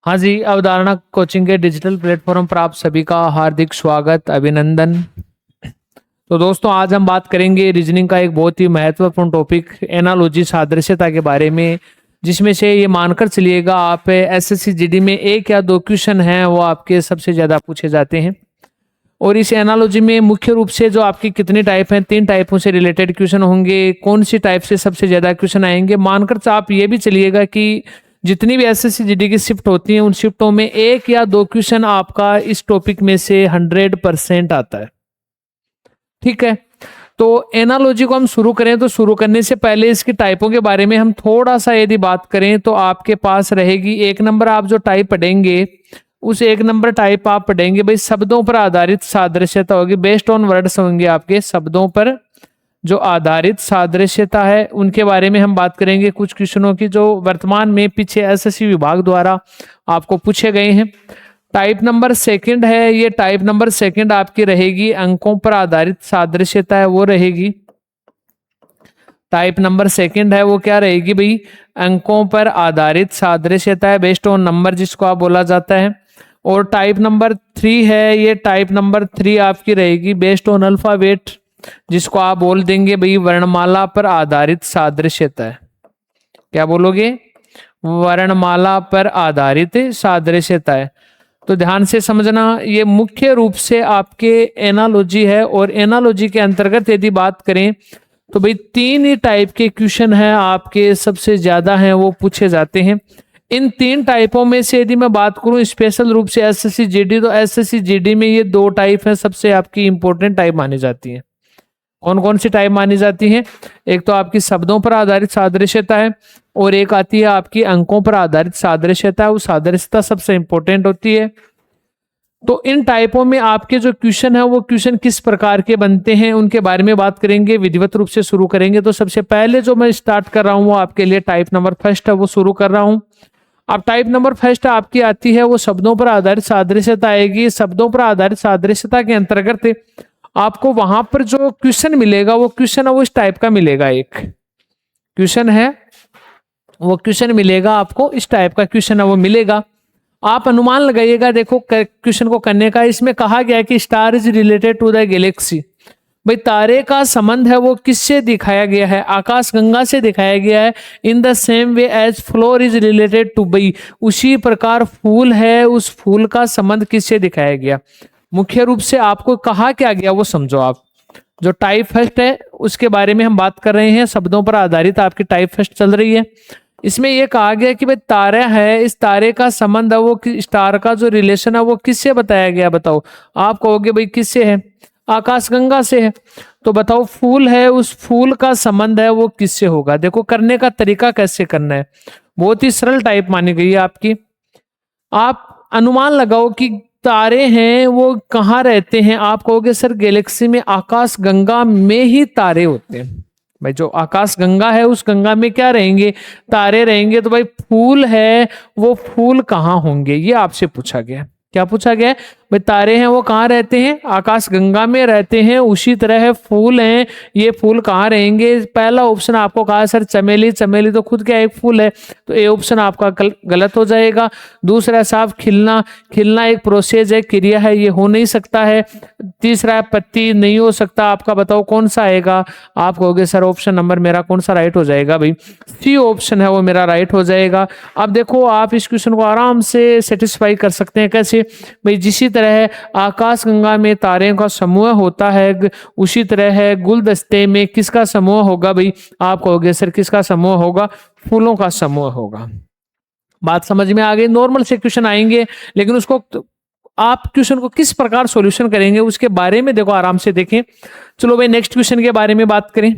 हाँ जी, अवधारणा कोचिंग के डिजिटल प्लेटफॉर्म पर आप सभी का हार्दिक स्वागत, अभिनंदन। तो दोस्तों, आज हम बात करेंगे रीजनिंग का एक बहुत ही महत्वपूर्ण टॉपिक एनालॉजी सादृश्यता के बारे में, जिसमें से ये मानकर चलिएगा आप एसएससी जीडी में एक या दो क्वेश्चन हैं वो आपके सबसे ज़्यादा पूछे जाते हैं। और इस एनालॉजी में मुख्य रूप से जो आपकी कितनी टाइप हैं, 3 टाइपों से रिलेटेड क्वेश्चन होंगे। कौन सी टाइप से सबसे ज़्यादा क्वेश्चन आएंगे, मानकर आप ये भी चलिएगा कि जितनी भी एसएससी जीडी की शिफ्ट होती हैं उन शिफ्टों में एक या दो क्वेश्चन आपका इस टॉपिक में से 100% आता है। ठीक है, तो एनालॉजी को हम शुरू करें तो शुरू करने से पहले इसकी टाइपों के बारे में हम थोड़ा सा यदि बात करें तो आपके पास रहेगी 1 नंबर। आप जो टाइप पढ़ेंगे उस 1 नंबर टाइप आप पढ़ेंगे भाई शब्दों पर आधारित सादृश्यता होगी। बेस्ड ऑन वर्ड्स होंगे आपके, शब्दों पर जो आधारित सादृश्यता है उनके बारे में हम बात करेंगे। कुछ क्वेश्चनों की जो वर्तमान में पीछे एसएससी विभाग द्वारा आपको पूछे गए हैं। टाइप नंबर 2 है, ये टाइप नंबर 2 आपकी रहेगी अंकों पर आधारित सादृश्यता है वो रहेगी। टाइप नंबर 2 है वो क्या रहेगी भाई, अंकों पर आधारित सादृश्यता है, बेस्ड ऑन नंबर जिसको आप बोला जाता है। और टाइप नंबर 3 है, ये टाइप नंबर 3 आपकी रहेगी बेस्ड ऑन अल्फाबेट, जिसको आप बोल देंगे भाई वर्णमाला पर आधारित सादृश्यता है। क्या बोलोगे, वर्णमाला पर आधारित सादृश्यता है। तो ध्यान से समझना, ये मुख्य रूप से आपके एनालॉजी है। और एनालॉजी के अंतर्गत यदि बात करें तो भाई 3 ही टाइप के क्वेश्चन हैं आपके सबसे ज्यादा हैं वो पूछे जाते हैं। इन 3 टाइपों में से यदि मैं बात करूं स्पेशल रूप से एसएससी जीडी, तो एसएससी जीडी में ये 2 टाइप हैं सबसे आपकी इंपॉर्टेंट टाइप मानी जाती है। कौन कौन सी टाइप मानी जाती है, एक तो आपकी शब्दों पर आधारित सादृश्यता है और एक आती है आपकी अंकों पर आधारित सादृश्यता है। वो सादृश्यता सबसे इंपॉर्टेंट होती है। तो इन टाइपों में आपके जो क्वेश्चन है वो क्वेश्चन किस प्रकार के बनते हैं उनके बारे में बात करेंगे, विधिवत रूप से शुरू करेंगे। तो सबसे पहले जो मैं स्टार्ट कर रहा हूं वो आपके लिए टाइप नंबर 1 है वो शुरू कर रहा हूं। अब टाइप नंबर 1 आपकी आती है वो शब्दों पर आधारित सादृश्यता आएगी। शब्दों पर आधारित सादृश्यता के अंतर्गत आपको वहां पर जो क्वेश्चन मिलेगा वो क्वेश्चन है वो इस टाइप का मिलेगा। एक क्वेश्चन है वो क्वेश्चन मिलेगा आपको, इस टाइप का क्वेश्चन है वो मिलेगा। आप अनुमान लगाइएगा, देखो क्वेश्चन को करने का। इसमें कहा गया है कि star is related to the galaxy. भाई तारे का संबंध है वो किससे दिखाया गया है, आकाश गंगा से दिखाया गया है। In the same way as flower is related to bee, उसी प्रकार फूल है उस फूल का संबंध किससे दिखाया गया। मुख्य रूप से आपको कहा क्या गया वो समझो। आप जो टाइप 1 है उसके बारे में हम बात कर रहे हैं, शब्दों पर आधारित आपकी टाइप 1 चल रही है। इसमें यह कहा गया कि भाई तारा है, इस तारे का संबंध है वो स्टार का जो रिलेशन है वो किससे बताया गया। बताओ, आप कहोगे भाई किससे है, आकाशगंगा से है। तो बताओ फूल है, उस फूल का संबंध है वो किससे होगा। देखो करने का तरीका कैसे करना है, बहुत ही सरल टाइप मानी गई है आपकी। आप अनुमान लगाओ कि तारे हैं वो कहाँ रहते हैं। आप कहोगे सर गैलेक्सी में आकाश गंगा में ही तारे होते हैं। भाई जो आकाश गंगा है उस गंगा में क्या रहेंगे, तारे रहेंगे। तो भाई फूल है वो फूल कहाँ होंगे, ये आपसे पूछा गया। क्या पूछा गया, भाई तारे हैं वो कहाँ रहते हैं, आकाश गंगा में रहते हैं। उसी तरह है फूल हैं, ये फूल कहाँ रहेंगे। पहला ऑप्शन आपको कहा सर चमेली, चमेली तो खुद क्या एक फूल है, तो ये ऑप्शन आपका गलत हो जाएगा। दूसरा साहब खिलना, खिलना एक प्रोसेस है, क्रिया है, ये हो नहीं सकता है। तीसरा पत्ती नहीं हो सकता आपका, बताओ कौन सा आएगा। आप कहोगे सर ऑप्शन नंबर मेरा कौन सा राइट हो जाएगा, भाई सी ऑप्शन है वो मेरा राइट हो जाएगा। अब देखो आप इस क्वेश्चन को आराम से सेटिस्फाई कर सकते हैं। कैसे भाई, जिसी तरह आकाश गंगा में तारे का समूह होता है उसी तरह है गुलदस्ते में किसका समूह होगा। भाई आप कहोगे सर किसका समूह होगा, फूलों का समूह होगा। बात समझ में आ गई। नॉर्मल से क्वेश्चन आएंगे लेकिन उसको आप क्वेश्चन को किस प्रकार सॉल्यूशन करेंगे उसके बारे में देखो आराम से देखें। चलो भाई नेक्स्ट क्वेश्चन के बारे में बात करें।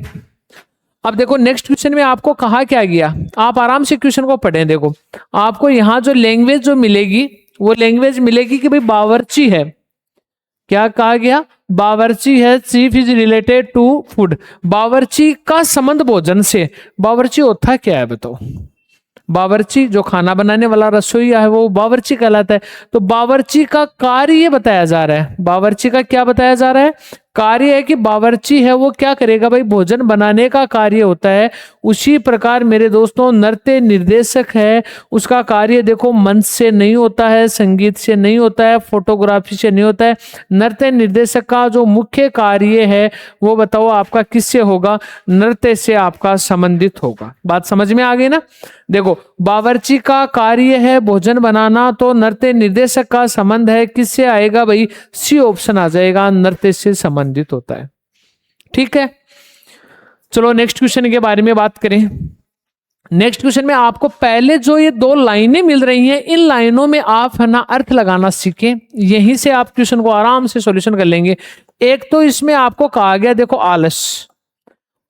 अब देखो नेक्स्ट क्वेश्चन में आपको कहा क्या गया, आप आराम से क्वेश्चन को पढ़ें। देखो आपको यहाँ जो लैंग्वेज जो मिलेगी वो लैंग्वेज मिलेगी कि भाई बावर्ची है। क्या कहा गया, बावर्ची है, chief is related to food. बावर्ची का संबंध भोजन से, बावर्ची होता क्या है बताओ। बावर्ची जो खाना बनाने वाला रसोईया है वो बावर्ची कहलाता है। तो बावर्ची का कार्य बताया जा रहा है। बावर्ची का क्या बताया जा रहा है, कार्य है कि बावर्ची है वो क्या करेगा भाई, भोजन बनाने का कार्य होता है। उसी प्रकार मेरे दोस्तों नृत्य निर्देशक है, उसका कार्य देखो मंच से नहीं होता है, संगीत से नहीं होता है, फोटोग्राफी से नहीं होता है। नृत्य निर्देशक का जो मुख्य कार्य है वो बताओ आपका किससे होगा, नृत्य से आपका संबंधित होगा। बात समझ में आ गई ना। देखो बावर्ची का कार्य है भोजन बनाना, तो नृत्य निर्देशक का संबंध है किससे आएगा भाई, सी ऑप्शन आ जाएगा, नृत्य से संबंधित होता है। ठीक है, चलो नेक्स्ट क्वेश्चन के बारे में बात करें। नेक्स्ट क्वेश्चन में आपको पहले जो ये दो लाइनें मिल रही हैं, इन लाइनों में आप है ना अर्थ लगाना सीखें, यहीं से आप क्वेश्चन को आराम से सॉल्यूशन कर लेंगे। एक तो इसमें आपको कहा गया देखो आलस,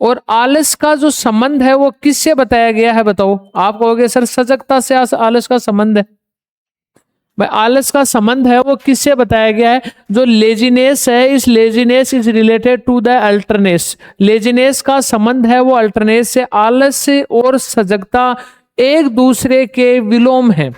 और आलस का जो संबंध है वो किससे बताया गया है बताओ। आप कहोगे सर सजगता से आलस का संबंध है, भाई आलस का संबंध है वो किससे बताया गया है, जो लेजीनेस है, इस laziness is related to the alertness. Laziness का संबंध है वो अल्टरनेस से। आलस और सजगता एक दूसरे के विलोम है।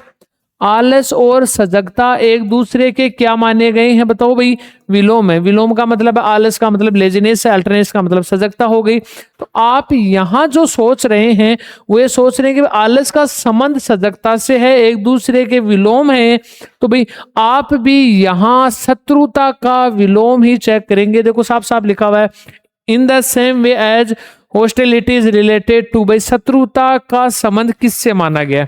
आलस और सजगता एक दूसरे के क्या माने गए हैं बताओ भाई, विलोम है। विलोम का मतलब है आलस का मतलब लेजीनेस है, अल्टरनेस का मतलब सजगता हो गई। तो आप यहां जो सोच रहे हैं वो ये सोच रहे हैं कि आलस का संबंध सजगता से है, एक दूसरे के विलोम है। तो भाई आप भी यहां शत्रुता का विलोम ही चेक करेंगे। देखो साफ साफ लिखा हुआ है, in the same way as hostility is related to, भाई शत्रुता का संबंध किससे माना गया।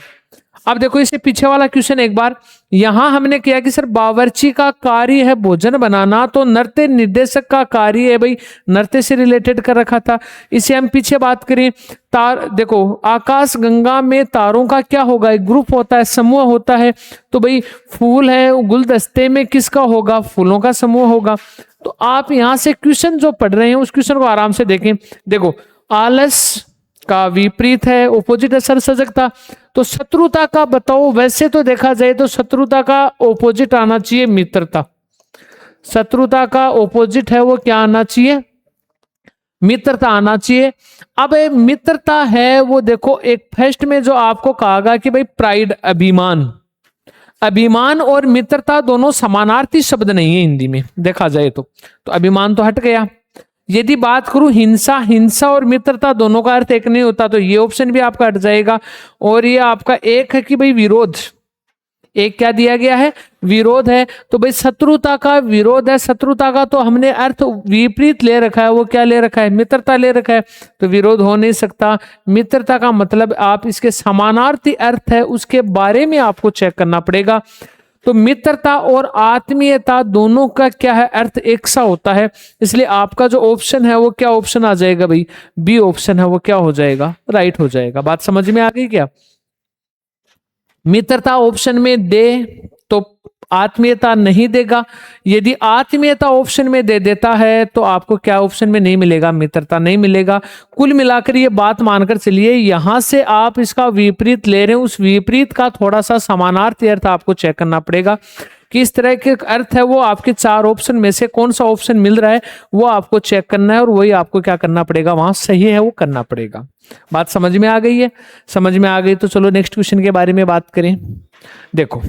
अब देखो इसे पीछे वाला क्वेश्चन एक बार, यहां हमने किया कि सर बावर्ची का कार्य है भोजन बनाना, तो नृत्य निर्देशक का कार्य है भाई नृत्य से रिलेटेड कर रखा था। इसे हम पीछे बात करें, तार देखो आकाश गंगा में तारों का क्या होगा, एक ग्रुप होता है, समूह होता है। तो भाई फूल है, गुलदस्ते में किसका होगा, फूलों का समूह होगा। तो आप यहां से क्वेश्चन जो पढ़ रहे हैं उस क्वेश्चन को आराम से देखें। देखो आलस का विपरीत है, ओपोजिट है सर सजगता। तो शत्रुता का बताओ, वैसे तो देखा जाए तो शत्रुता का ओपोजिट आना चाहिए मित्रता। शत्रुता का ओपोजिट है वो क्या आना चाहिए, मित्रता आना चाहिए। अब मित्रता है वो देखो एक फर्स्ट में जो आपको कहा गया कि भाई प्राइड, अभिमान। अभिमान और मित्रता दोनों समानार्थी शब्द नहीं है हिंदी में देखा जाए तो अभिमान तो हट गया। यदि बात करूं हिंसा, हिंसा और मित्रता दोनों का अर्थ एक नहीं होता, तो ये ऑप्शन भी आपका हट जाएगा। और ये आपका एक है कि भाई विरोध, एक क्या दिया गया है, विरोध है। तो भाई शत्रुता का विरोध है, शत्रुता का तो हमने अर्थ विपरीत ले रखा है, वो क्या ले रखा है, मित्रता ले रखा है, तो विरोध हो नहीं सकता। मित्रता का मतलब आप इसके समानार्थी अर्थ है उसके बारे में आपको चेक करना पड़ेगा। तो मित्रता और आत्मीयता दोनों का क्या है, अर्थ एक सा होता है। इसलिए आपका जो ऑप्शन है वो क्या ऑप्शन आ जाएगा भाई, बी ऑप्शन है वो क्या हो जाएगा, राइट हो जाएगा। बात समझ में आ गई क्या। मित्रता ऑप्शन में दे तो आत्मीयता नहीं देगा, यदि आत्मीयता ऑप्शन में दे देता है तो आपको क्या ऑप्शन में नहीं मिलेगा, मित्रता नहीं मिलेगा। कुल मिलाकर ये बात मानकर चलिए, यहां से आप इसका विपरीत ले रहे हैं, उस विपरीत का थोड़ा सा समानार्थी अर्थ आपको चेक करना पड़ेगा। किस तरह के अर्थ है वो आपके चार ऑप्शन में से कौन सा ऑप्शन मिल रहा है वो आपको चेक करना है, और वही आपको क्या करना पड़ेगा, वहां सही है वो करना पड़ेगा। बात समझ में आ गई है, समझ में आ गई तो चलो नेक्स्ट क्वेश्चन के बारे में बात करें। देखो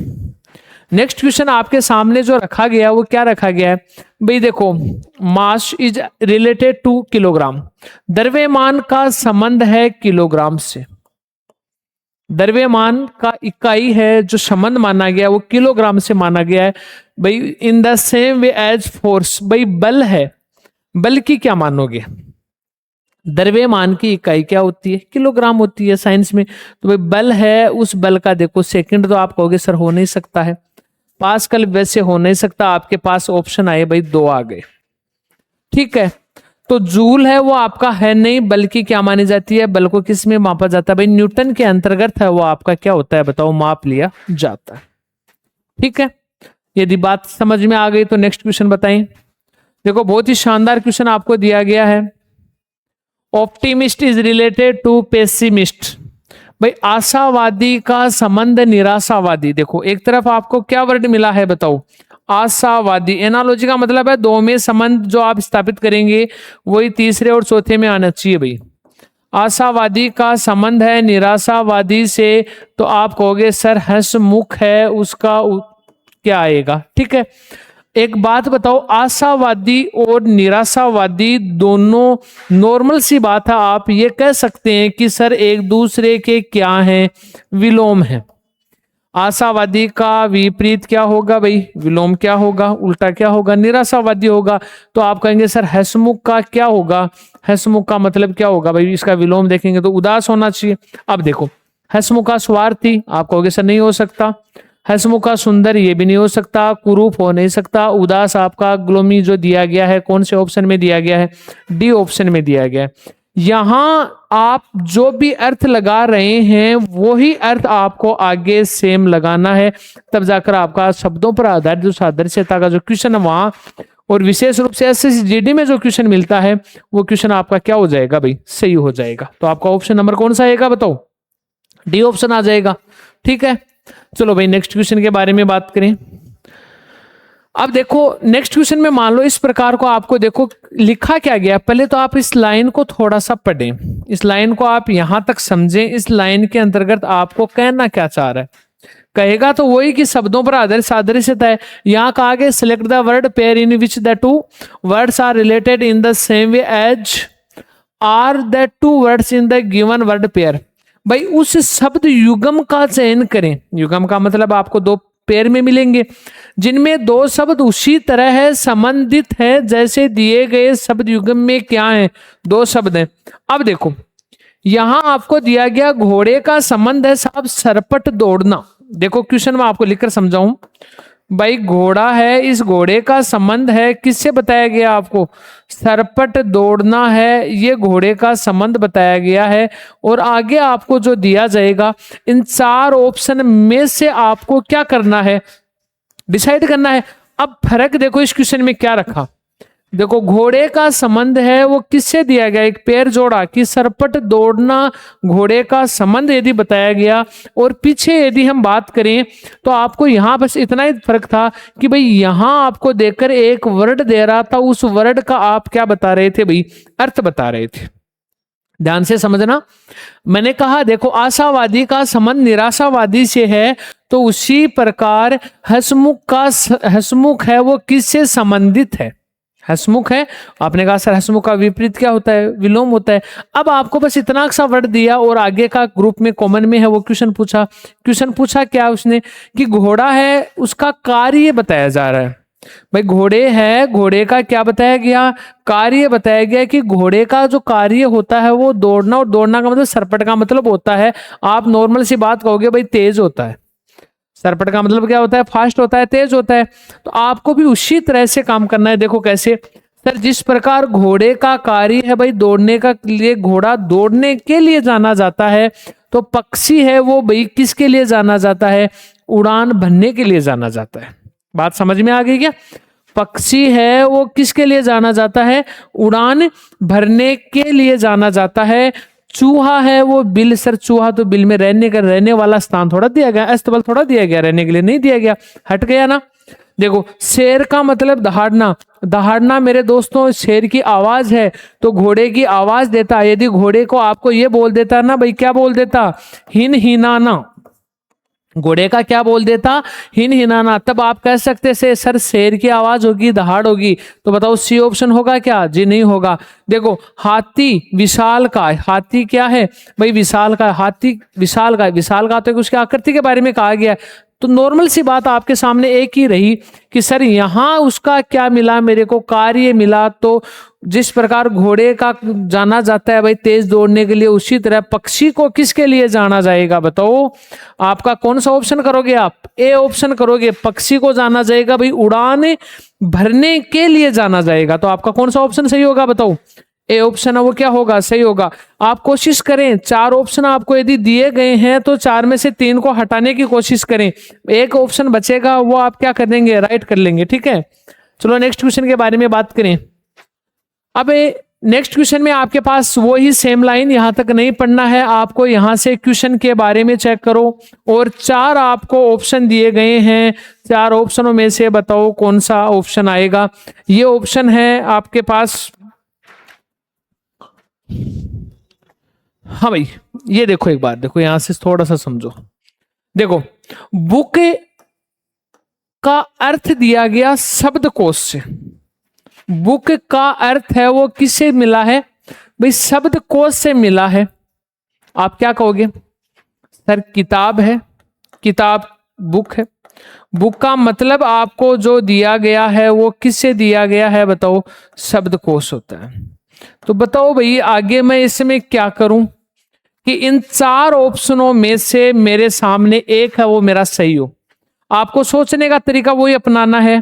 नेक्स्ट क्वेश्चन आपके सामने जो रखा गया वो क्या रखा गया है भाई, देखो mass is related to kilogram, द्रव्यमान का संबंध है किलोग्राम से। द्रव्यमान का इकाई है जो संबंध माना गया वो किलोग्राम से माना गया है भाई। In the same way as force, भाई बल है, बल की क्या मानोगे, द्रव्यमान की इकाई क्या होती है, किलोग्राम होती है साइंस में। तो भाई बल है, उस बल का देखो सेकंड तो आप कहोगे सर हो नहीं सकता है, पास्कल वैसे हो नहीं सकता, आपके पास ऑप्शन आए भाई दो आ गए, ठीक है। तो जूल है वो आपका है नहीं, बल्कि क्या मानी जाती है, बल को किस में मापा जाता है भाई, न्यूटन के अंतर्गत है वो आपका क्या होता है बताओ, माप लिया जाता है, ठीक है। यदि बात समझ में आ गई तो नेक्स्ट क्वेश्चन बताएं। देखो बहुत ही शानदार क्वेश्चन आपको दिया गया है, optimist is related to pessimist, भाई आशावादी का संबंध निराशावादी। देखो एक तरफ आपको क्या वर्ड मिला है बताओ, आशावादी। एनालॉजी का मतलब है दो में संबंध जो आप स्थापित करेंगे वही तीसरे और चौथे में आना चाहिए भाई। आशावादी का संबंध है निराशावादी से, तो आप कहोगे सर हंसमुख है उसका क्या आएगा, ठीक है। एक बात बताओ, आशावादी और निराशावादी दोनों नॉर्मल सी बात है, आप ये कह सकते हैं कि सर एक दूसरे के क्या हैं, विलोम है। आशावादी का विपरीत क्या होगा भाई, विलोम क्या होगा, उल्टा क्या होगा, निराशावादी होगा। तो आप कहेंगे सर हंसमुख का क्या होगा, हंसमुख का मतलब क्या होगा भाई, इसका विलोम देखेंगे तो उदास होना चाहिए। अब देखो, हंसमुख का स्वार्थी, आप कहोगे सर नहीं हो सकता। हंसमुख का सुंदर, ये भी नहीं हो सकता। कुरूप हो नहीं सकता। उदास आपका ग्लोमी जो दिया गया है कौन से ऑप्शन में दिया गया है, डी ऑप्शन में दिया गया है। यहां आप जो भी अर्थ लगा रहे हैं वही अर्थ आपको आगे सेम लगाना है, तब जाकर आपका शब्दों पर आधारित जो सादृश्यता का जो क्वेश्चन है वहां, और विशेष रूप से एसएसजीडी में जो क्वेश्चन मिलता है वो क्वेश्चन आपका क्या हो जाएगा भाई, सही हो जाएगा। तो आपका ऑप्शन नंबर कौन सा आएगा बताओ, डी ऑप्शन आ जाएगा। ठीक है, चलो भाई नेक्स्ट क्वेश्चन के बारे में बात करें। अब देखो नेक्स्ट क्वेश्चन में मान लो इस प्रकार को आपको देखो लिखा क्या गया, पहले तो आप इस लाइन को थोड़ा सा पढ़ें, इस लाइन को आप यहां तक समझें, इस लाइन के अंतर्गत आपको कहना क्या चाह रहा है। कहेगा तो वही कि शब्दों पर आधारित सादृश्यता है। यहां कहा गया select the word pair in which the two words are related in the same way as are the two words in the given word pair. भाई उस शब्द युगम का चयन करें, युगम का मतलब आपको दो पेयर में मिलेंगे जिनमें दो शब्द उसी तरह है, संबंधित है जैसे दिए गए शब्द युगम में क्या है, दो शब्द हैं। अब देखो यहां आपको दिया गया घोड़े का संबंध है साहब सरपट दौड़ना। देखो क्वेश्चन में आपको लिखकर समझाऊं, भाई घोड़ा है, इस घोड़े का संबंध है किससे बताया गया आपको, सरपट दौड़ना है, ये घोड़े का संबंध बताया गया है। और आगे आपको जो दिया जाएगा इन चार ऑप्शन में से आपको क्या करना है, डिसाइड करना है। अब फर्क देखो इस क्वेश्चन में क्या रखा, देखो घोड़े का संबंध है वो किससे दिया गया, एक पेयर जोड़ा कि सरपट दौड़ना घोड़े का संबंध यदि बताया गया, और पीछे यदि हम बात करें तो आपको यहां बस इतना ही फर्क था कि भाई यहां आपको देकर एक वर्ड दे रहा था, उस वर्ड का आप क्या बता रहे थे भाई, अर्थ बता रहे थे। ध्यान से समझना, मैंने कहा देखो आशावादी का संबंध निराशावादी से है, तो उसी प्रकार हंसमुख है वो किससे संबंधित है, हंसमुख है। आपने कहा सर हंसमुख का विपरीत क्या होता है, विलोम होता है। अब आपको बस इतना सा वर्ड दिया और आगे का ग्रुप में कॉमन में है वो क्वेश्चन पूछा क्या उसने कि घोड़ा है उसका कार्य बताया जा रहा है। भाई घोड़े है, घोड़े का क्या बताया गया, कार्य बताया गया कि घोड़े का जो कार्य होता है वो दौड़ना, और दौड़ना का मतलब सरपट का मतलब होता है, आप नॉर्मल सी बात कहोगे भाई तेज होता है, सरपट का मतलब क्या होता है, फास्ट होता है, तेज होता है। तो आपको भी उसी तरह से काम करना है। देखो कैसे सर, जिस प्रकार घोड़े का कार्य है भाई दौड़ने का लिए, घोड़ा दौड़ने के लिए जाना जाता है, तो पक्षी है वो भाई किसके लिए जाना जाता है, उड़ान भरने के लिए जाना जाता है। बात समझ में आ गई क्या, पक्षी है वो किसके लिए जाना जाता है, उड़ान भरने के लिए जाना जाता है। चूहा है वो बिल, सर चूहा तो बिल में रहने वाला स्थान थोड़ा दिया गया, अस्तबल थोड़ा दिया गया, रहने के लिए नहीं दिया गया, हट गया ना। देखो शेर का मतलब दहाड़ना, दहाड़ना मेरे दोस्तों शेर की आवाज है, तो घोड़े की आवाज देता। यदि घोड़े को आपको ये बोल देता ना भाई, क्या बोल देता, हिन हिनाना, घोड़े का क्या बोल देता, हिन हिनाना, तब आप कह सकते से सर शेर की आवाज होगी, दहाड़ होगी। तो बताओ सी ऑप्शन होगा क्या, जी नहीं होगा। देखो हाथी विशाल का, हाथी क्या है भाई विशाल का, हाथी विशाल का तो उसकी आकृति के बारे में कहा गया। तो नॉर्मल सी बात आपके सामने एक ही रही कि सर यहां उसका क्या मिला, मेरे को कार्य मिला। तो जिस प्रकार घोड़े का जाना जाता है भाई तेज दौड़ने के लिए, उसी तरह पक्षी को किसके लिए जाना जाएगा, बताओ आपका कौन सा ऑप्शन करोगे, आप ए ऑप्शन करोगे, पक्षी को जाना जाएगा भाई उड़ान भरने के लिए जाना जाएगा। तो आपका कौन सा ऑप्शन सही होगा बताओ, ए ऑप्शन है वो क्या होगा, सही होगा। आप कोशिश करें, चार ऑप्शन आपको यदि दिए गए हैं तो चार में से तीन को हटाने की कोशिश करें, एक ऑप्शन बचेगा वो आप क्या कर देंगे, राइट कर लेंगे। ठीक है, चलो नेक्स्ट क्वेश्चन के बारे में बात करें। अब नेक्स्ट क्वेश्चन में आपके पास वो ही सेम लाइन, यहां तक नहीं पढ़ना है आपको, यहां से क्वेश्चन के बारे में चेक करो, और चार आपको ऑप्शन दिए गए हैं, चार ऑप्शनों में से बताओ कौन सा ऑप्शन आएगा। ये ऑप्शन है आपके पास, हाँ भाई ये देखो एक बार देखो, यहां से थोड़ा सा समझो। देखो बुक का अर्थ दिया गया शब्दकोश से। बुक का अर्थ है वो किससे मिला है भाई? शब्दकोश से मिला है। आप क्या कहोगे? सर किताब है, किताब बुक है। बुक का मतलब आपको जो दिया गया है वो किससे दिया गया है बताओ? शब्दकोश होता है। तो बताओ भाई आगे मैं इसमें क्या करूं कि इन चार ऑप्शनों में से मेरे सामने एक है वो मेरा सही हो। आपको सोचने का तरीका वही अपनाना है।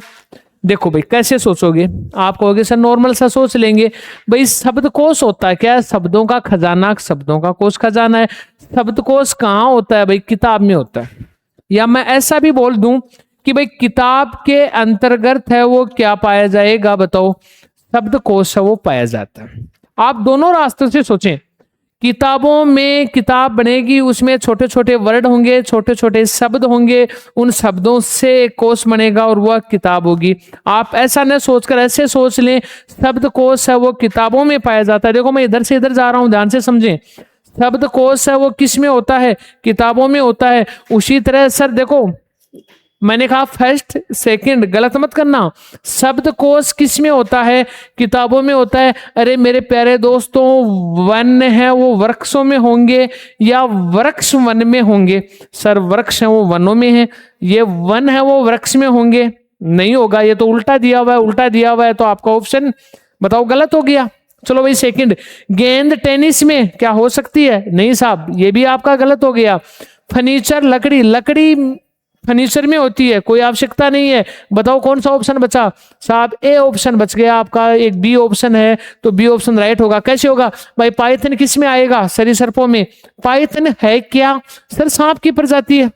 देखो भाई कैसे सोचोगे? आप कहोगे सर नॉर्मल सा सोच लेंगे। भाई शब्दकोश होता है क्या? शब्दों का खजाना, शब्दों का कोश खजाना है। शब्दकोश कहाँ होता है भाई? किताब में होता है। या मैं ऐसा भी बोल दूं कि भाई किताब के अंतर्गत है वो क्या पाया जाएगा बताओ? शब्दकोश है वो पाया जाता है। आप दोनों रास्तों से सोचें। किताबों में किताब बनेगी, उसमें छोटे छोटे वर्ड होंगे, छोटे छोटे शब्द होंगे, उन शब्दों से एक कोश बनेगा और वह किताब होगी। आप ऐसा न सोचकर ऐसे सोच लें शब्दकोश है वो किताबों में पाया जाता है। देखो मैं इधर से इधर जा रहा हूं, ध्यान से समझें। शब्दकोश है वो किस में होता है? किताबों में होता है। उसी तरह सर देखो मैंने कहा फर्स्ट सेकंड गलत मत करना। शब्दकोश किस में होता है? किताबों में होता है। अरे मेरे प्यारे दोस्तों, वन है वो वृक्षों में होंगे या वृक्ष वन में होंगे? सर वृक्ष है वो वनों में है, ये वन है वो वृक्ष में होंगे? नहीं होगा, ये तो उल्टा दिया हुआ है। उल्टा दिया हुआ है तो आपका ऑप्शन बताओ गलत हो गया। चलो भाई सेकंड, गेंद टेनिस में क्या हो सकती है? नहीं साहब, ये भी आपका गलत हो गया। फर्नीचर लकड़ी, लकड़ी फर्नीचर में होती है, कोई आवश्यकता नहीं है। बताओ कौन सा ऑप्शन बचा? साहब ए ऑप्शन बच गया आपका। एक बी ऑप्शन है तो बी ऑप्शन राइट होगा। कैसे होगा भाई? पाइथन किस में आएगा? सरीसृपों में। पाइथन है क्या? सर सांप की प्रजाति है।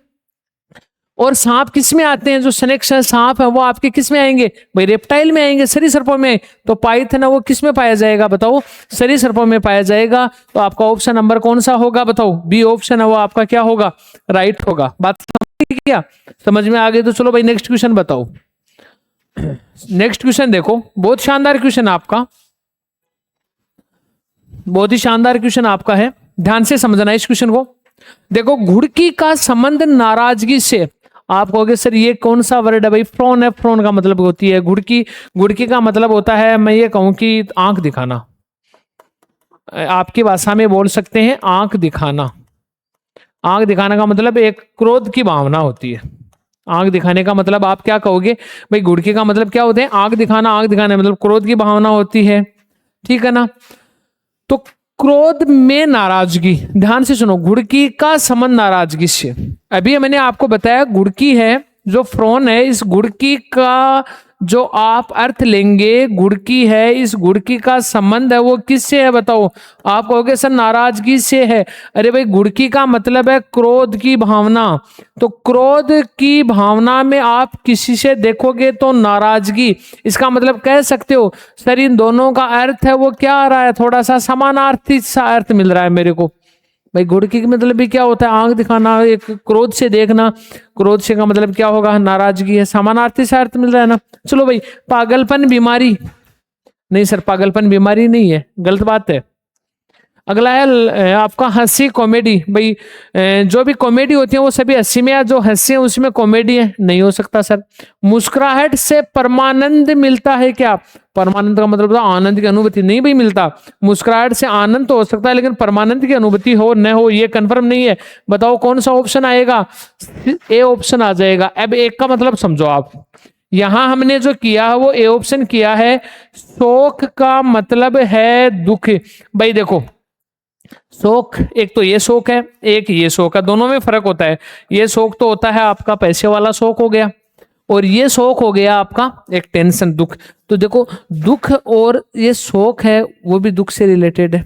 और सांप किस में आते हैं? जो स्नेक सांप है वो आपके किस में आएंगे भाई? रेप्टाइल में आएंगे, सरीसृपों में। तो पाइथन है वो किस में पाया जाएगा बताओ? सरीसृपों में पाया जाएगा। तो आपका ऑप्शन नंबर कौन सा होगा बताओ? बी ऑप्शन है वो आपका क्या होगा? राइट होगा। बात क्या समझ में आ गई? तो चलो भाई नेक्स्ट क्वेश्चन बताओ। नेक्स्ट क्वेश्चन देखो, बहुत शानदार क्वेश्चन आपका, बहुत ही शानदार क्वेश्चन आपका है। ध्यान से समझना इस क्वेश्चन को। देखो घुड़की का संबंध नाराजगी से। आप कहोगे सर ये कौन सा वर्ड है भाई? फ्रॉन है। फ्रॉन का मतलब होती है घुड़की। घुड़की का मतलब होता है, मैं ये कहूं कि आंख दिखाना। आपकी भाषा में बोल सकते हैं आंख दिखाना। आंख दिखाने का मतलब एक क्रोध की भावना होती है। आंख दिखाने का मतलब आप क्या कहोगे भाई? घुड़की का मतलब क्या होते हैं? आंख दिखाना। आंख दिखाने मतलब क्रोध की भावना होती है, ठीक है ना? तो क्रोध में नाराजगी, ध्यान से सुनो, घुड़की का संबंध नाराजगी से। अभी मैंने आपको बताया घुड़की है जो फ्रॉन है, इस घुड़की का जो आप अर्थ लेंगे, घुड़की है, इस घुड़की का संबंध है वो किससे है बताओ? आप कहोगे सर नाराजगी से है। अरे भाई घुड़की का मतलब है क्रोध की भावना। तो क्रोध की भावना में आप किसी से देखोगे तो नाराजगी। इसका मतलब कह सकते हो सर इन दोनों का अर्थ है वो क्या आ रहा है? थोड़ा सा समानार्थी सा अर्थ मिल रहा है मेरे को। भाई घुड़की का मतलब भी क्या होता है? आंख दिखाना, एक क्रोध से देखना। क्रोध से का मतलब क्या होगा? नाराजगी है। समानार्थी सा अर्थ मिल रहा है ना। चलो भाई पागलपन बीमारी। नहीं सर पागलपन बीमारी नहीं है, गलत बात है। अगला है आपका हंसी कॉमेडी। भाई जो भी कॉमेडी होती है वो सभी हंसी में, या जो हंसी है उसमें कॉमेडी है? नहीं हो सकता सर। मुस्कुराहट से परमानंद मिलता है क्या? परमानंद का मतलब आनंद की अनुभूति नहीं भाई मिलता। मुस्कुराहट से आनंद तो हो सकता है लेकिन परमानंद की अनुभूति हो न हो ये कंफर्म नहीं है। बताओ कौन सा ऑप्शन आएगा? ए ऑप्शन आ जाएगा। अब एक का मतलब समझो आप, यहां हमने जो किया है वो ए ऑप्शन किया है। शोक का मतलब है दुख। भाई देखो शोक, एक तो ये शोक है, एक ये शोक है, दोनों में फर्क होता है। ये शोक तो होता है आपका पैसे वाला शोक हो गया, और ये शोक हो गया आपका एक टेंशन दुख। तो देखो दुख और ये शोक है वो भी दुख से रिलेटेड है।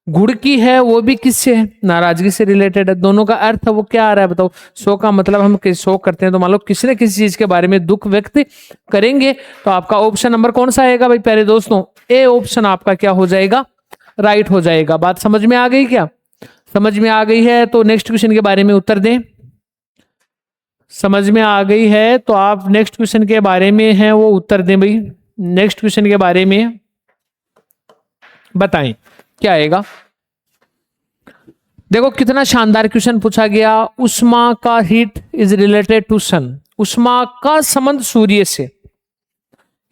घुड़की है वो भी किससे है? नाराजगी से रिलेटेड है। दोनों का अर्थ है वो क्या आ रहा है बताओ? शोक का मतलब हम शोक करते हैं तो मान लो किसी न किसी चीज के बारे में दुख व्यक्त करेंगे। तो आपका ऑप्शन नंबर कौन सा आएगा भाई प्यारे दोस्तों? ए ऑप्शन आपका क्या हो जाएगा? राइट हो जाएगा। बात समझ में आ गई क्या? समझ में आ गई है तो नेक्स्ट क्वेश्चन के बारे में उत्तर दें। समझ में आ गई है तो आप नेक्स्ट क्वेश्चन के बारे में है वो उत्तर दें भाई। नेक्स्ट क्वेश्चन के बारे में बताएं क्या आएगा। देखो कितना शानदार क्वेश्चन पूछा गया। उष्मा का हीट इज रिलेटेड टू सन। उष्मा का संबंध सूर्य से,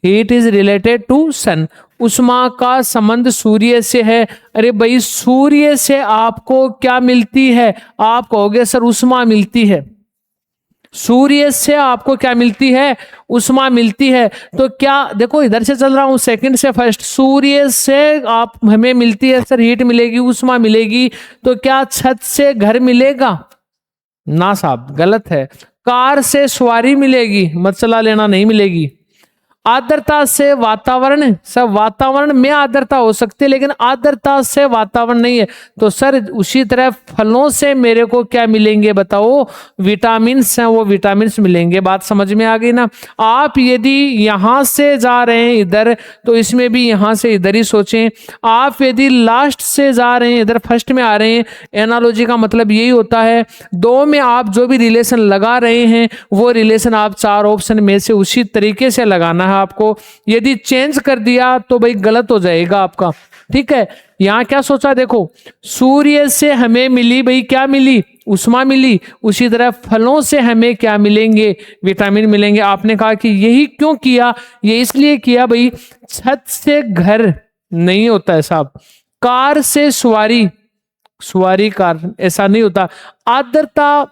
हीट इज रिलेटेड टू सन, उष्मा का संबंध सूर्य से है। अरे भाई सूर्य से आपको क्या मिलती है? आप कहोगे सर उष्मा मिलती है। सूर्य से आपको क्या मिलती है? उष्मा मिलती है। तो क्या देखो इधर से चल रहा हूं सेकंड से फर्स्ट, सूर्य से आप हमें मिलती है सर हीट मिलेगी, उष्मा मिलेगी, तो क्या छत से घर मिलेगा? ना साहब गलत है। कार से सवारी मिलेगी, मत चला लेना, नहीं मिलेगी। आर्द्रता से वातावरण, सब वातावरण में आर्द्रता हो सकती है लेकिन आर्द्रता से वातावरण नहीं है। तो सर उसी तरह फलों से मेरे को क्या मिलेंगे बताओ? विटामिन्स हैं, वो विटामिन्स मिलेंगे। बात समझ में आ गई ना? आप यदि यहां से जा रहे हैं इधर तो इसमें भी यहां से इधर ही सोचें। आप यदि लास्ट से जा रहे हैं इधर फर्स्ट में आ रहे हैं, एनालॉजी का मतलब यही होता है दो में आप जो भी रिलेशन लगा रहे हैं वो रिलेशन आप चार ऑप्शन में से उसी तरीके से लगाना है आपको। यदि चेंज कर दिया तो भाई गलत हो जाएगा आपका। ठीक है, यहां क्या सोचा देखो, सूर्य से हमें मिली भाई क्या मिली? उष्मा मिली। उसी तरह फलों से हमें क्या मिलेंगे? विटामिन मिलेंगे। आपने कहा कि यही क्यों किया? ये इसलिए किया भाई छत से घर नहीं होता है साहब, कार से सवारी, सवारी कार ऐसा नहीं होता। आर्द्रता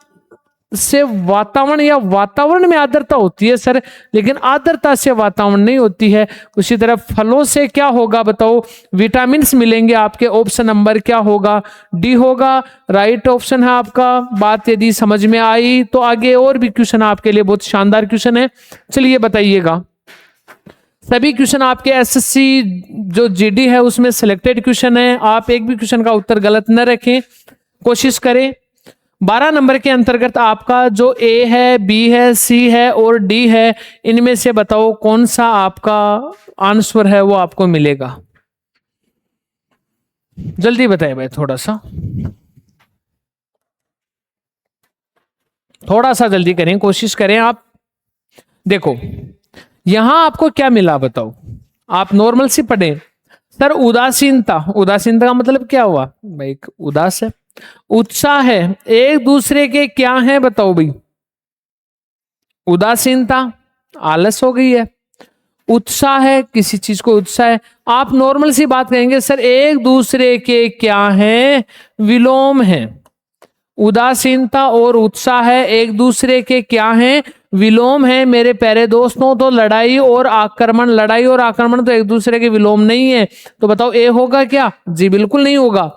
से वातावरण या वातावरण में आर्द्रता होती है सर, लेकिन आर्द्रता से वातावरण नहीं होती है। उसी तरह फलों से क्या होगा बताओ? विटामिन्स मिलेंगे। आपके ऑप्शन नंबर क्या होगा? डी होगा, राइट ऑप्शन है आपका। बात यदि समझ में आई तो आगे और भी क्वेश्चन आपके लिए बहुत शानदार क्वेश्चन है, चलिए बताइएगा। सभी क्वेश्चन आपके एसएससी जो जीडी है उसमें सिलेक्टेड क्वेश्चन है, आप एक भी क्वेश्चन का उत्तर गलत न रखें, कोशिश करें। 12 नंबर के अंतर्गत आपका जो ए है, बी है, सी है और डी है, इनमें से बताओ कौन सा आपका आंसर है वो आपको मिलेगा? जल्दी बताइए भाई, थोड़ा सा जल्दी करें, कोशिश करें आप। देखो यहां आपको क्या मिला बताओ? आप नॉर्मल सी पढ़े सर, उदासीनता। उदासीनता का मतलब क्या हुआ भाई? उदास है। उत्साह है, एक दूसरे के क्या है बताओ भाई? उदासीनता आलस हो गई है। उत्साह है, किसी चीज को उत्साह है। आप नॉर्मल सी बात कहेंगे सर एक दूसरे के क्या है? विलोम है। उदासीनता और उत्साह है एक दूसरे के क्या है? विलोम है। मेरे प्यारे दोस्तों, तो लड़ाई और आक्रमण, लड़ाई और आक्रमण तो एक दूसरे के विलोम नहीं है। तो बताओ ए होगा क्या? जी बिल्कुल नहीं होगा।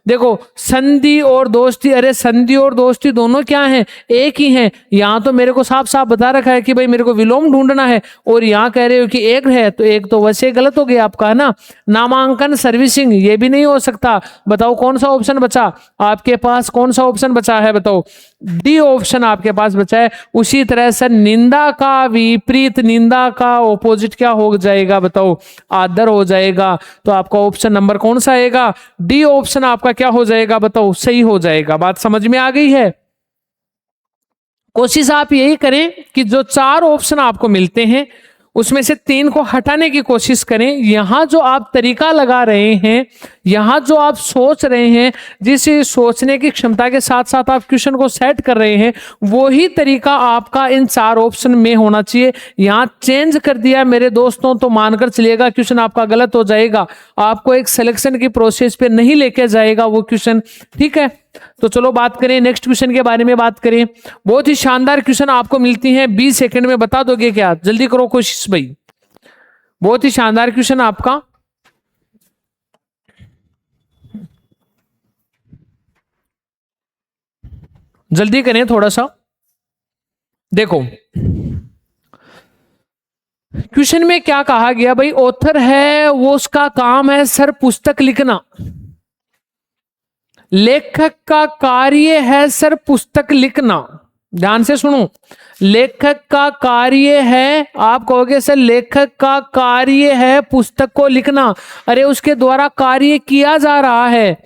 देखो संधि और दोस्ती, अरे संधि और दोस्ती दोनों क्या हैं? एक ही हैं। यहां तो मेरे को साफ साफ बता रखा है कि भाई मेरे को विलोम ढूंढना है, और यहां कह रहे हो कि एक है, तो एक तो वैसे गलत हो गया आपका, है ना? नामांकन सर्विसिंग ये भी नहीं हो सकता। बताओ कौन सा ऑप्शन बचा आपके पास? कौन सा ऑप्शन बचा है बताओ? डी ऑप्शन आपके पास बचा है। उसी तरह से निंदा का विपरीत, निंदा का ऑपोजिट क्या हो जाएगा बताओ? आदर हो जाएगा। तो आपका ऑप्शन नंबर कौन सा आएगा? डी ऑप्शन आपका क्या हो जाएगा बताओ? सही हो जाएगा। बात समझ में आ गई है? कोशिश आप यही करें कि जो चार ऑप्शन आपको मिलते हैं उसमें से 3 को हटाने की कोशिश करें। यहां जो आप तरीका लगा रहे हैं, यहां जो आप सोच रहे हैं, जिस सोचने की क्षमता के साथ साथ आप क्वेश्चन को सेट कर रहे हैं, वो ही तरीका आपका इन 4 ऑप्शन में होना चाहिए। यहां चेंज कर दिया मेरे दोस्तों तो मानकर चलिएगा क्वेश्चन आपका गलत हो जाएगा, आपको एक सिलेक्शन की प्रोसेस पे नहीं लेके जाएगा वो क्वेश्चन। ठीक है, तो चलो बात करें नेक्स्ट क्वेश्चन के बारे में। बात करें, बहुत ही शानदार क्वेश्चन आपको मिलती हैं 20 सेकंड में, बता दोगे क्या? जल्दी करो कोशिश भाई, बहुत ही शानदार क्वेश्चन आपका। जल्दी करें थोड़ा सा। देखो क्वेश्चन में क्या कहा गया भाई? ऑथर है वो उसका काम है सर पुस्तक लिखना, लेखक का कार्य है सर पुस्तक लिखना। ध्यान से सुनो, लेखक का कार्य है, आप कहोगे सर लेखक का कार्य है पुस्तक को लिखना। अरे उसके द्वारा कार्य किया जा रहा है।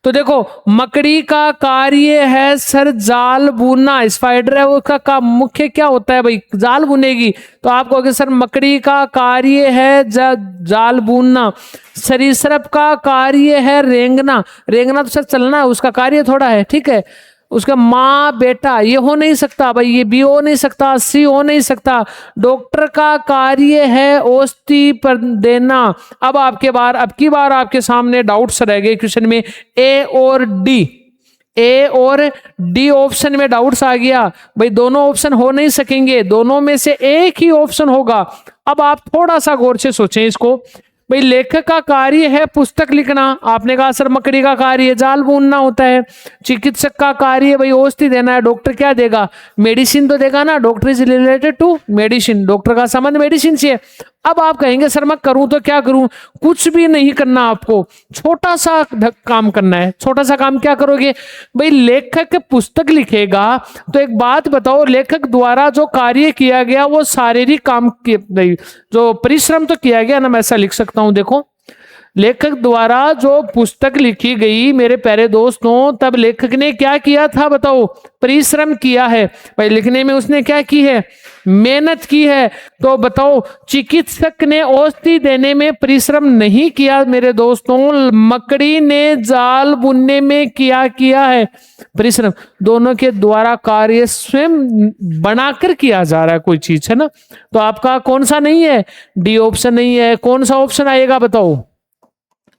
तो देखो मकड़ी का कार्य है सर जाल बुनना, स्पाइडर है उसका मुख्य क्या होता है भाई? जाल बुनेगी। तो आप कहोगे सर मकड़ी का कार्य है जाल बुनना। सरीसृप का कार्य है रेंगना, रेंगना तो सर चलना है, उसका कार्य थोड़ा है। ठीक है, उसका माँ बेटा ये हो नहीं सकता भाई, ये बी हो नहीं सकता, सी हो नहीं सकता। डॉक्टर का कार्य है औषधि पर देना। अब की बार आपके सामने डाउट्स रह गए क्वेश्चन में, ए और डी, ए और डी ऑप्शन में डाउट्स आ गया भाई, दोनों ऑप्शन हो नहीं सकेंगे, दोनों में से एक ही ऑप्शन होगा। अब आप थोड़ा सा गौर से सोचें इसको भाई, लेखक का कार्य है पुस्तक लिखना, आपने कहा सर मकड़ी का कार्य जाल बुनना होता है। चिकित्सक का कार्य भाई औषधि देना है, डॉक्टर क्या देगा, मेडिसिन तो देगा ना, doctor is related to medicine, doctor का संबंध मेडिसिन से। अब आप कहेंगे सर मैं करूं तो क्या करूं, कुछ भी नहीं करना, आपको छोटा सा काम करना है। छोटा सा काम क्या करोगे भाई, लेखक पुस्तक लिखेगा तो एक बात बताओ, लेखक द्वारा जो कार्य किया गया वो शारीरिक काम जो परिश्रम तो किया गया ना, मैं ऐसा लिख सकता हूं। देखो लेखक द्वारा जो पुस्तक लिखी गई मेरे प्यारे दोस्तों, तब लेखक ने क्या किया था बताओ, परिश्रम किया है भाई, लिखने में उसने क्या की है, मेहनत की है। तो बताओ चिकित्सक ने औषधि देने में परिश्रम नहीं किया मेरे दोस्तों, मकड़ी ने जाल बुनने में किया है परिश्रम। दोनों के द्वारा कार्य स्वयं बनाकर किया जा रहा है कोई चीज, है ना। तो आपका कौन सा नहीं है, डी ऑप्शन नहीं है, कौन सा ऑप्शन आएगा बताओ,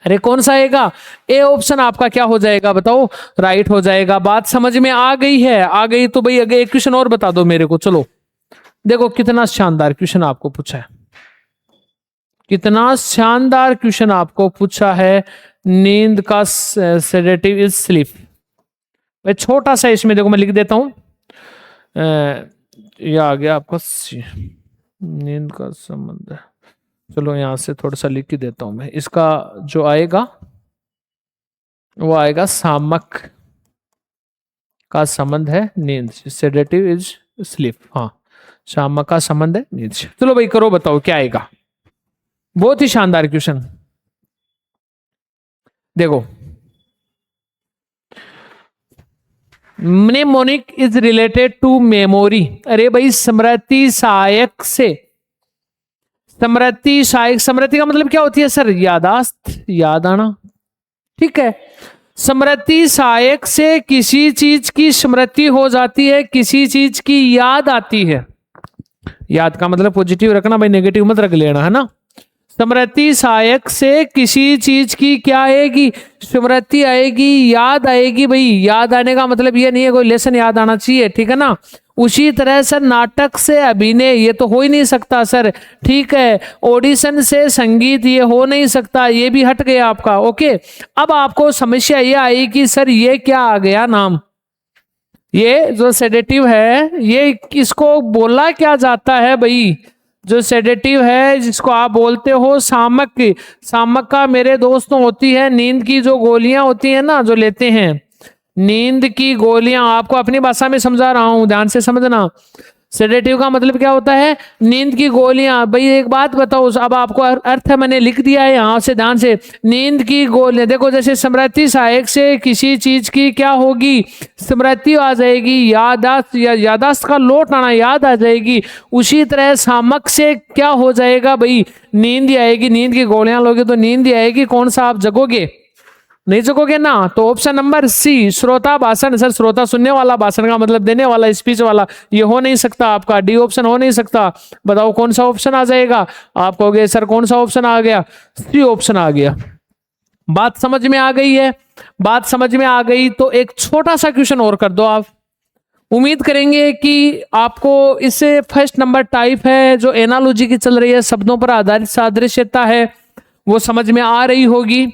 अरे कौन सा आएगा, ए ऑप्शन आपका क्या हो जाएगा बताओ, राइट हो जाएगा। बात समझ में आ गई है, आ गई तो भाई अगर एक क्वेश्चन और बता दो मेरे को। चलो देखो कितना शानदार क्वेश्चन आपको पूछा है, कितना शानदार क्वेश्चन आपको पूछा है। नींद का सेडेटिव इज स्लीप। भाई छोटा सा इसमें देखो मैं लिख देता हूं, ये आ गया आपका नींद का संबंध है। चलो यहां से थोड़ा सा लिख के देता हूं मैं, इसका जो आएगा वो आएगा सामक का संबंध है नींद, सेडेटिव इज स्लीप। हाँ सामक का संबंध है नींद से। चलो भाई करो बताओ क्या आएगा, बहुत ही शानदार क्वेश्चन। देखो mnemonic is related to memory. अरे भाई स्मृति सहायक से, स्मृति सहायक, स्मृति का मतलब क्या होती है सर, यादाश्त, याद आना, ठीक है। स्मृति सहायक से किसी चीज की स्मृति हो जाती है, किसी चीज की याद आती है। याद का मतलब पॉजिटिव रखना भाई, नेगेटिव मत रख लेना, है ना। स्मृति सहायक से किसी चीज की क्या आएगी, स्मृति आएगी, याद आएगी। भाई याद आने का मतलब ये नहीं है कोई लेसन याद आना चाहिए, ठीक है ना। उसी तरह सर नाटक से अभिनय, ये तो हो ही नहीं सकता सर, ठीक है। ऑडिशन से संगीत, ये हो नहीं सकता, ये भी हट गया आपका, ओके। अब आपको समस्या ये आई कि सर ये क्या आ गया नाम, ये जो सेडेटिव है ये किसको बोला क्या जाता है भाई, जो सेडेटिव है जिसको आप बोलते हो सामक। सामक का मेरे दोस्तों होती है नींद की जो गोलियां होती है ना, जो लेते हैं नींद की गोलियां, आपको अपनी भाषा में समझा रहा हूं, ध्यान से समझना। सेडेटिव का मतलब क्या होता है, नींद की गोलियां। भाई एक बात बताओ, अब आपको अर्थ मैंने लिख दिया है यहां से, ध्यान से। नींद की गोलियां, देखो जैसे स्मृति सहायक से किसी चीज की क्या होगी, स्मृति आ जाएगी, यादाश्त, या यादाश्त का लौट आना, याद आ जाएगी। उसी तरह सामक से क्या हो जाएगा भाई, नींद ही आएगी। नींद की गोलियां लोगे तो नींद ही आएगी, कौन सा आप जगोगे, नहीं जगोगे ना। तो ऑप्शन नंबर सी श्रोता भाषण, सर श्रोता सुनने वाला, भाषण का मतलब देने वाला, स्पीच वाला, ये हो नहीं सकता आपका, डी ऑप्शन हो नहीं सकता। बताओ कौन सा ऑप्शन आ जाएगा, आप कहोगे सर कौन सा ऑप्शन आ गया, सी ऑप्शन आ गया। बात समझ में आ गई है, बात समझ में आ गई तो एक छोटा सा क्वेश्चन और कर दो आप। उम्मीद करेंगे कि आपको इससे फर्स्ट नंबर टाइप है जो एनालॉजी की चल रही है, शब्दों पर आधारित सादृश्यता है, वो समझ में आ रही होगी,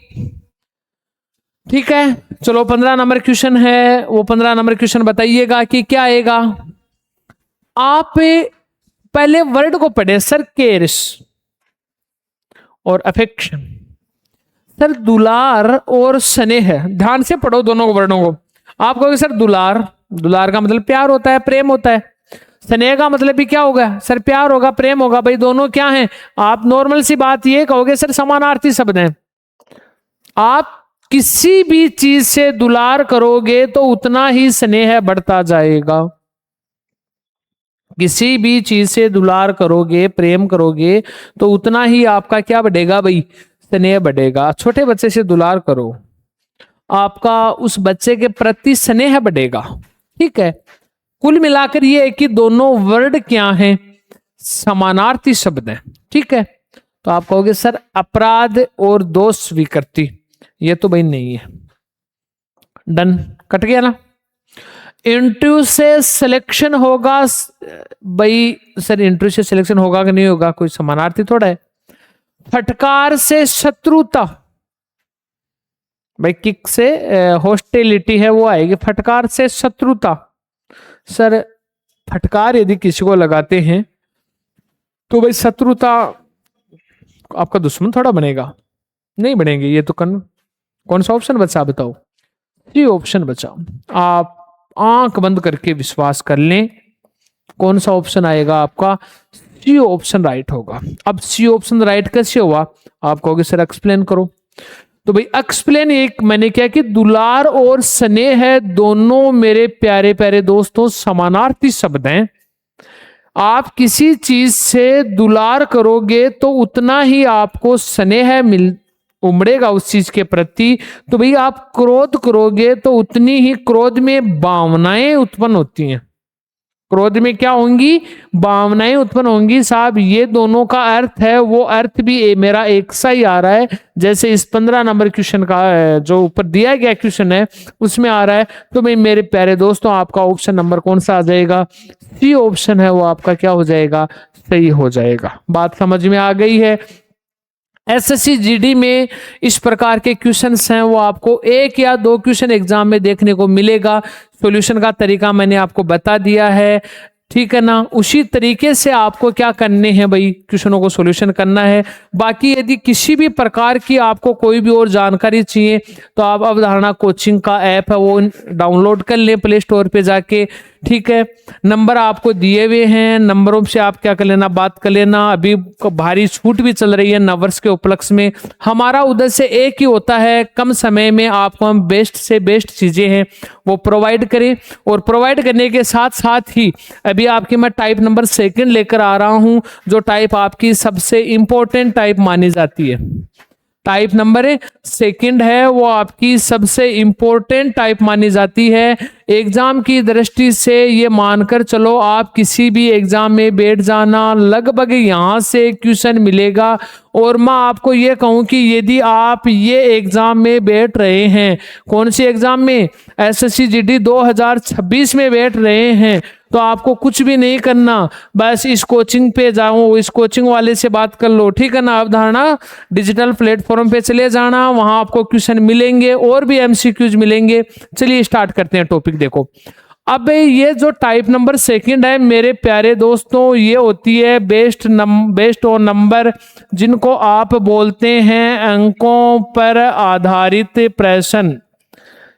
ठीक है। चलो 15 नंबर क्वेश्चन है, वो 15 नंबर क्वेश्चन बताइएगा कि क्या आएगा। आप पहले वर्ड को पढ़े सर, केयर्स और अफेक्शन, सर दुलार और स्नेह, ध्यान से पढ़ो दोनों वर्डों को। आप कहोगे सर दुलार, दुलार का मतलब प्यार होता है, प्रेम होता है। स्नेह का मतलब भी क्या होगा सर, प्यार होगा, प्रेम होगा। भाई दोनों क्या हैं, आप नॉर्मल सी बात ये कहोगे सर समानार्थी शब्द हैं। आप किसी भी चीज से दुलार करोगे तो उतना ही स्नेह बढ़ता जाएगा। किसी भी चीज से दुलार करोगे, प्रेम करोगे तो उतना ही आपका क्या बढ़ेगा भाई, स्नेह बढ़ेगा। छोटे बच्चे से दुलार करो, आपका उस बच्चे के प्रति स्नेह बढ़ेगा। ठीक है, कुल मिलाकर ये है कि दोनों वर्ड क्या हैं, समानार्थी शब्द हैं। ठीक है, तो आप कहोगे सर अपराध और दोष स्वीकृति, ये तो भाई नहीं है। डन, कट गया ना। इंटरव्यू से सिलेक्शन होगा भाई, सर इंटरव्यू से सिलेक्शन होगा कि नहीं होगा, कोई समानार्थी थोड़ा है। फटकार से शत्रुता, भाई किक से हॉस्टिलिटी है वो आएगी, फटकार से शत्रुता। सर फटकार यदि किसी को लगाते हैं तो भाई शत्रुता आपका दुश्मन थोड़ा बनेगा, नहीं बनेंगे। ये तो कौन सा ऑप्शन बचा बताओ, सी ऑप्शन बचा। आप आंख बंद करके विश्वास कर लें, कौन सा ऑप्शन आएगा आपका, सी ऑप्शन राइट होगा। अब सी ऑप्शन राइट कैसे हुआ, आप कहोगे सर एक्सप्लेन करो। तो भाई एक्सप्लेन एक मैंने क्या कि दुलार और स्नेह है, दोनों मेरे प्यारे प्यारे दोस्तों समानार्थी शब्द हैं। आप किसी चीज से दुलार करोगे तो उतना ही आपको स्नेह उमड़ेगा उस चीज के प्रति। तो भाई आप क्रोध करोगे तो उतनी ही क्रोध में भावनाएं उत्पन्न होती हैं, क्रोध में क्या होंगी, भावनाएं उत्पन्न होंगी। साहब ये दोनों का अर्थ है, वो अर्थ भी मेरा एक सा ही आ रहा है, जैसे इस 15 नंबर क्वेश्चन का जो ऊपर दिया गया क्वेश्चन है उसमें आ रहा है। तो भाई मेरे प्यारे दोस्तों आपका ऑप्शन नंबर कौन सा आ जाएगा, सी ऑप्शन है वो आपका क्या हो जाएगा, सही हो जाएगा। बात समझ में आ गई है। एसएससी जीडी में इस प्रकार के क्वेश्चंस हैं, वो आपको 1 या 2 क्वेश्चन एग्जाम में देखने को मिलेगा। सॉल्यूशन का तरीका मैंने आपको बता दिया है, ठीक है ना। उसी तरीके से आपको क्या करने हैं भाई, क्वेश्चनों को सॉल्यूशन करना है। बाकी यदि किसी भी प्रकार की आपको कोई भी और जानकारी चाहिए तो आप अवधारणा कोचिंग का ऐप है वो डाउनलोड कर लें प्ले स्टोर पे जाके, ठीक है। नंबर आपको दिए हुए हैं, नंबरों से आप क्या कर लेना, बात कर लेना। अभी भारी छूट भी चल रही है नवर्स के उपलक्ष्य में। हमारा उद्देश्य एक ही होता है, कम समय में आपको हम बेस्ट से बेस्ट चीजें हैं वो प्रोवाइड करें, और प्रोवाइड करने के साथ साथ ही अभी आपकी मैं टाइप नंबर 2 लेकर आ रहा हूं, जो टाइप आपकी सबसे इंपॉर्टेंट टाइप मानी जाती है। टाइप नंबर 2 है वो आपकी सबसे इंपॉर्टेंट टाइप मानी जाती है। एग्जाम की दृष्टि से ये मानकर चलो, आप किसी भी एग्जाम में बैठ जाना, लगभग यहाँ से क्वेश्चन मिलेगा। और मैं आपको ये कहूँ कि यदि आप ये एग्जाम में बैठ रहे हैं, कौन सी एग्जाम में, एसएससी जीडी 2026 में बैठ रहे हैं, तो आपको कुछ भी नहीं करना, बस इस कोचिंग पे जाओ, इस कोचिंग वाले से बात कर लो, ठीक है ना। अवधारणा डिजिटल प्लेटफॉर्म पे चले जाना, वहां आपको क्वेश्चन मिलेंगे और भी एमसीक्यूज मिलेंगे। चलिए स्टार्ट करते हैं टॉपिक। देखो अब ये जो टाइप नंबर 2 है मेरे प्यारे दोस्तों, ये होती है बेस्ड ऑन नंबर, जिनको आप बोलते हैं अंकों पर आधारित प्रश्न।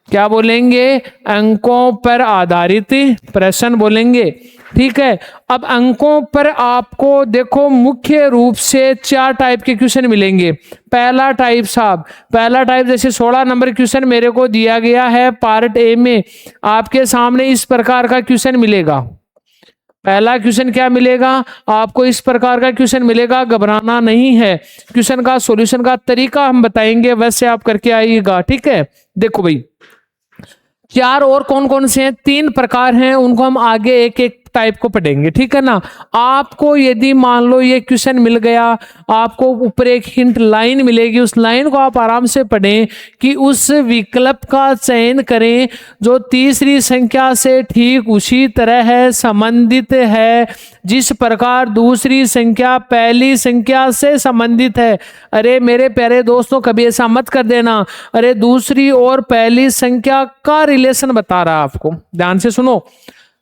क्या बोलेंगे, अंकों पर आधारित प्रश्न बोलेंगे, ठीक है। अब अंकों पर आपको देखो मुख्य रूप से 4 टाइप के क्वेश्चन मिलेंगे। पहला टाइप साहब, पहला टाइप जैसे 16 नंबर क्वेश्चन मेरे को दिया गया है पार्ट ए में, आपके सामने इस प्रकार का क्वेश्चन मिलेगा। पहला क्वेश्चन क्या मिलेगा आपको, इस प्रकार का क्वेश्चन मिलेगा। घबराना नहीं है, क्वेश्चन का सॉल्यूशन का तरीका हम बताएंगे, वैसे आप करके आइएगा, ठीक है। देखो भाई 4 और कौन कौन से हैं, 3 प्रकार हैं, उनको हम आगे एक एक टाइप को पढ़ेंगे, ठीक है ना। आपको यदि मान लो ये क्वेश्चन मिल गया, आपको ऊपर एक हिंट लाइन मिलेगी, उस लाइन को आप आराम से पढ़ें कि उस विकल्प का चयन करें जो तीसरी संख्या से ठीक उसी तरह है संबंधित है जिस प्रकार दूसरी संख्या पहली संख्या से संबंधित है। अरे मेरे प्यारे दोस्तों कभी ऐसा मत कर देना, अरे दूसरी और पहली संख्या का रिलेशन बता रहा आपको, ध्यान से सुनो।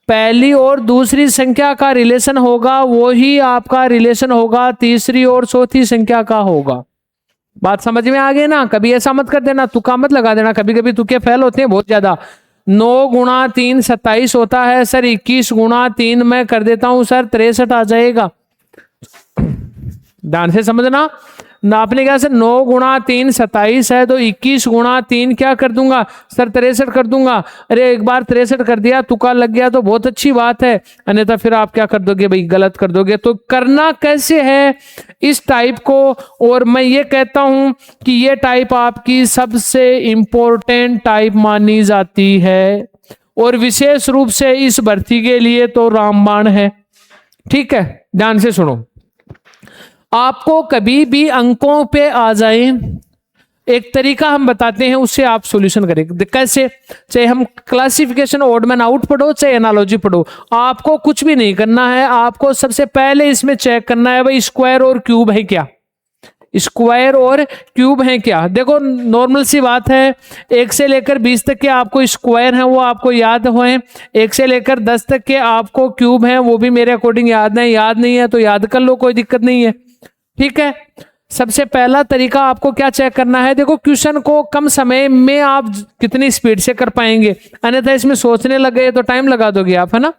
पहली और दूसरी संख्या का रिलेशन होगा, वो ही आपका रिलेशन होगा तीसरी और चौथी संख्या का होगा। बात समझ में आ गई ना। कभी ऐसा मत कर देना, तुक्का मत लगा देना, कभी कभी तुक्के फेल होते हैं बहुत ज्यादा। 9 गुणा 3 27 होता है सर, 21 गुणा 3 मैं कर देता हूं सर 63 आ जाएगा। ध्यान से समझना, ना आपने क्या सर 9 गुणा 3 27 है, तो 21 गुणा 3 क्या कर दूंगा सर 63 कर दूंगा। अरे एक बार 63 कर दिया, तुक्का लग गया तो बहुत अच्छी बात है, अन्यथा फिर आप क्या कर दोगे भाई, गलत कर दोगे। तो करना कैसे है इस टाइप को, और मैं ये कहता हूं कि ये टाइप आपकी सबसे इंपॉर्टेंट टाइप मानी जाती है, और विशेष रूप से इस भर्ती के लिए तो रामबाण है। ठीक है, ध्यान से सुनो। आपको कभी भी अंकों पे आ जाए, एक तरीका हम बताते हैं, उससे आप सॉल्यूशन करेंगे। कैसे? चाहे हम क्लासिफिकेशन ऑड मैन आउट पढ़ो, चाहे एनालॉजी पढ़ो, आपको कुछ भी नहीं करना है। आपको सबसे पहले इसमें चेक करना है भाई स्क्वायर और क्यूब है क्या, स्क्वायर और क्यूब है क्या। देखो नॉर्मल सी बात है, 1 से लेकर 20 तक के आपको स्क्वायर हैं वो आपको याद हुए, 1 से लेकर 10 तक के आपको क्यूब हैं वो भी मेरे अकॉर्डिंग याद है। याद नहीं है तो याद कर लो, कोई दिक्कत नहीं है। ठीक है, सबसे पहला तरीका आपको क्या चेक करना है, देखो क्वेश्चन को कम समय में आप कितनी स्पीड से कर पाएंगे, अन्यथा इसमें सोचने लग गए तो टाइम लगा दोगे आप, है ना।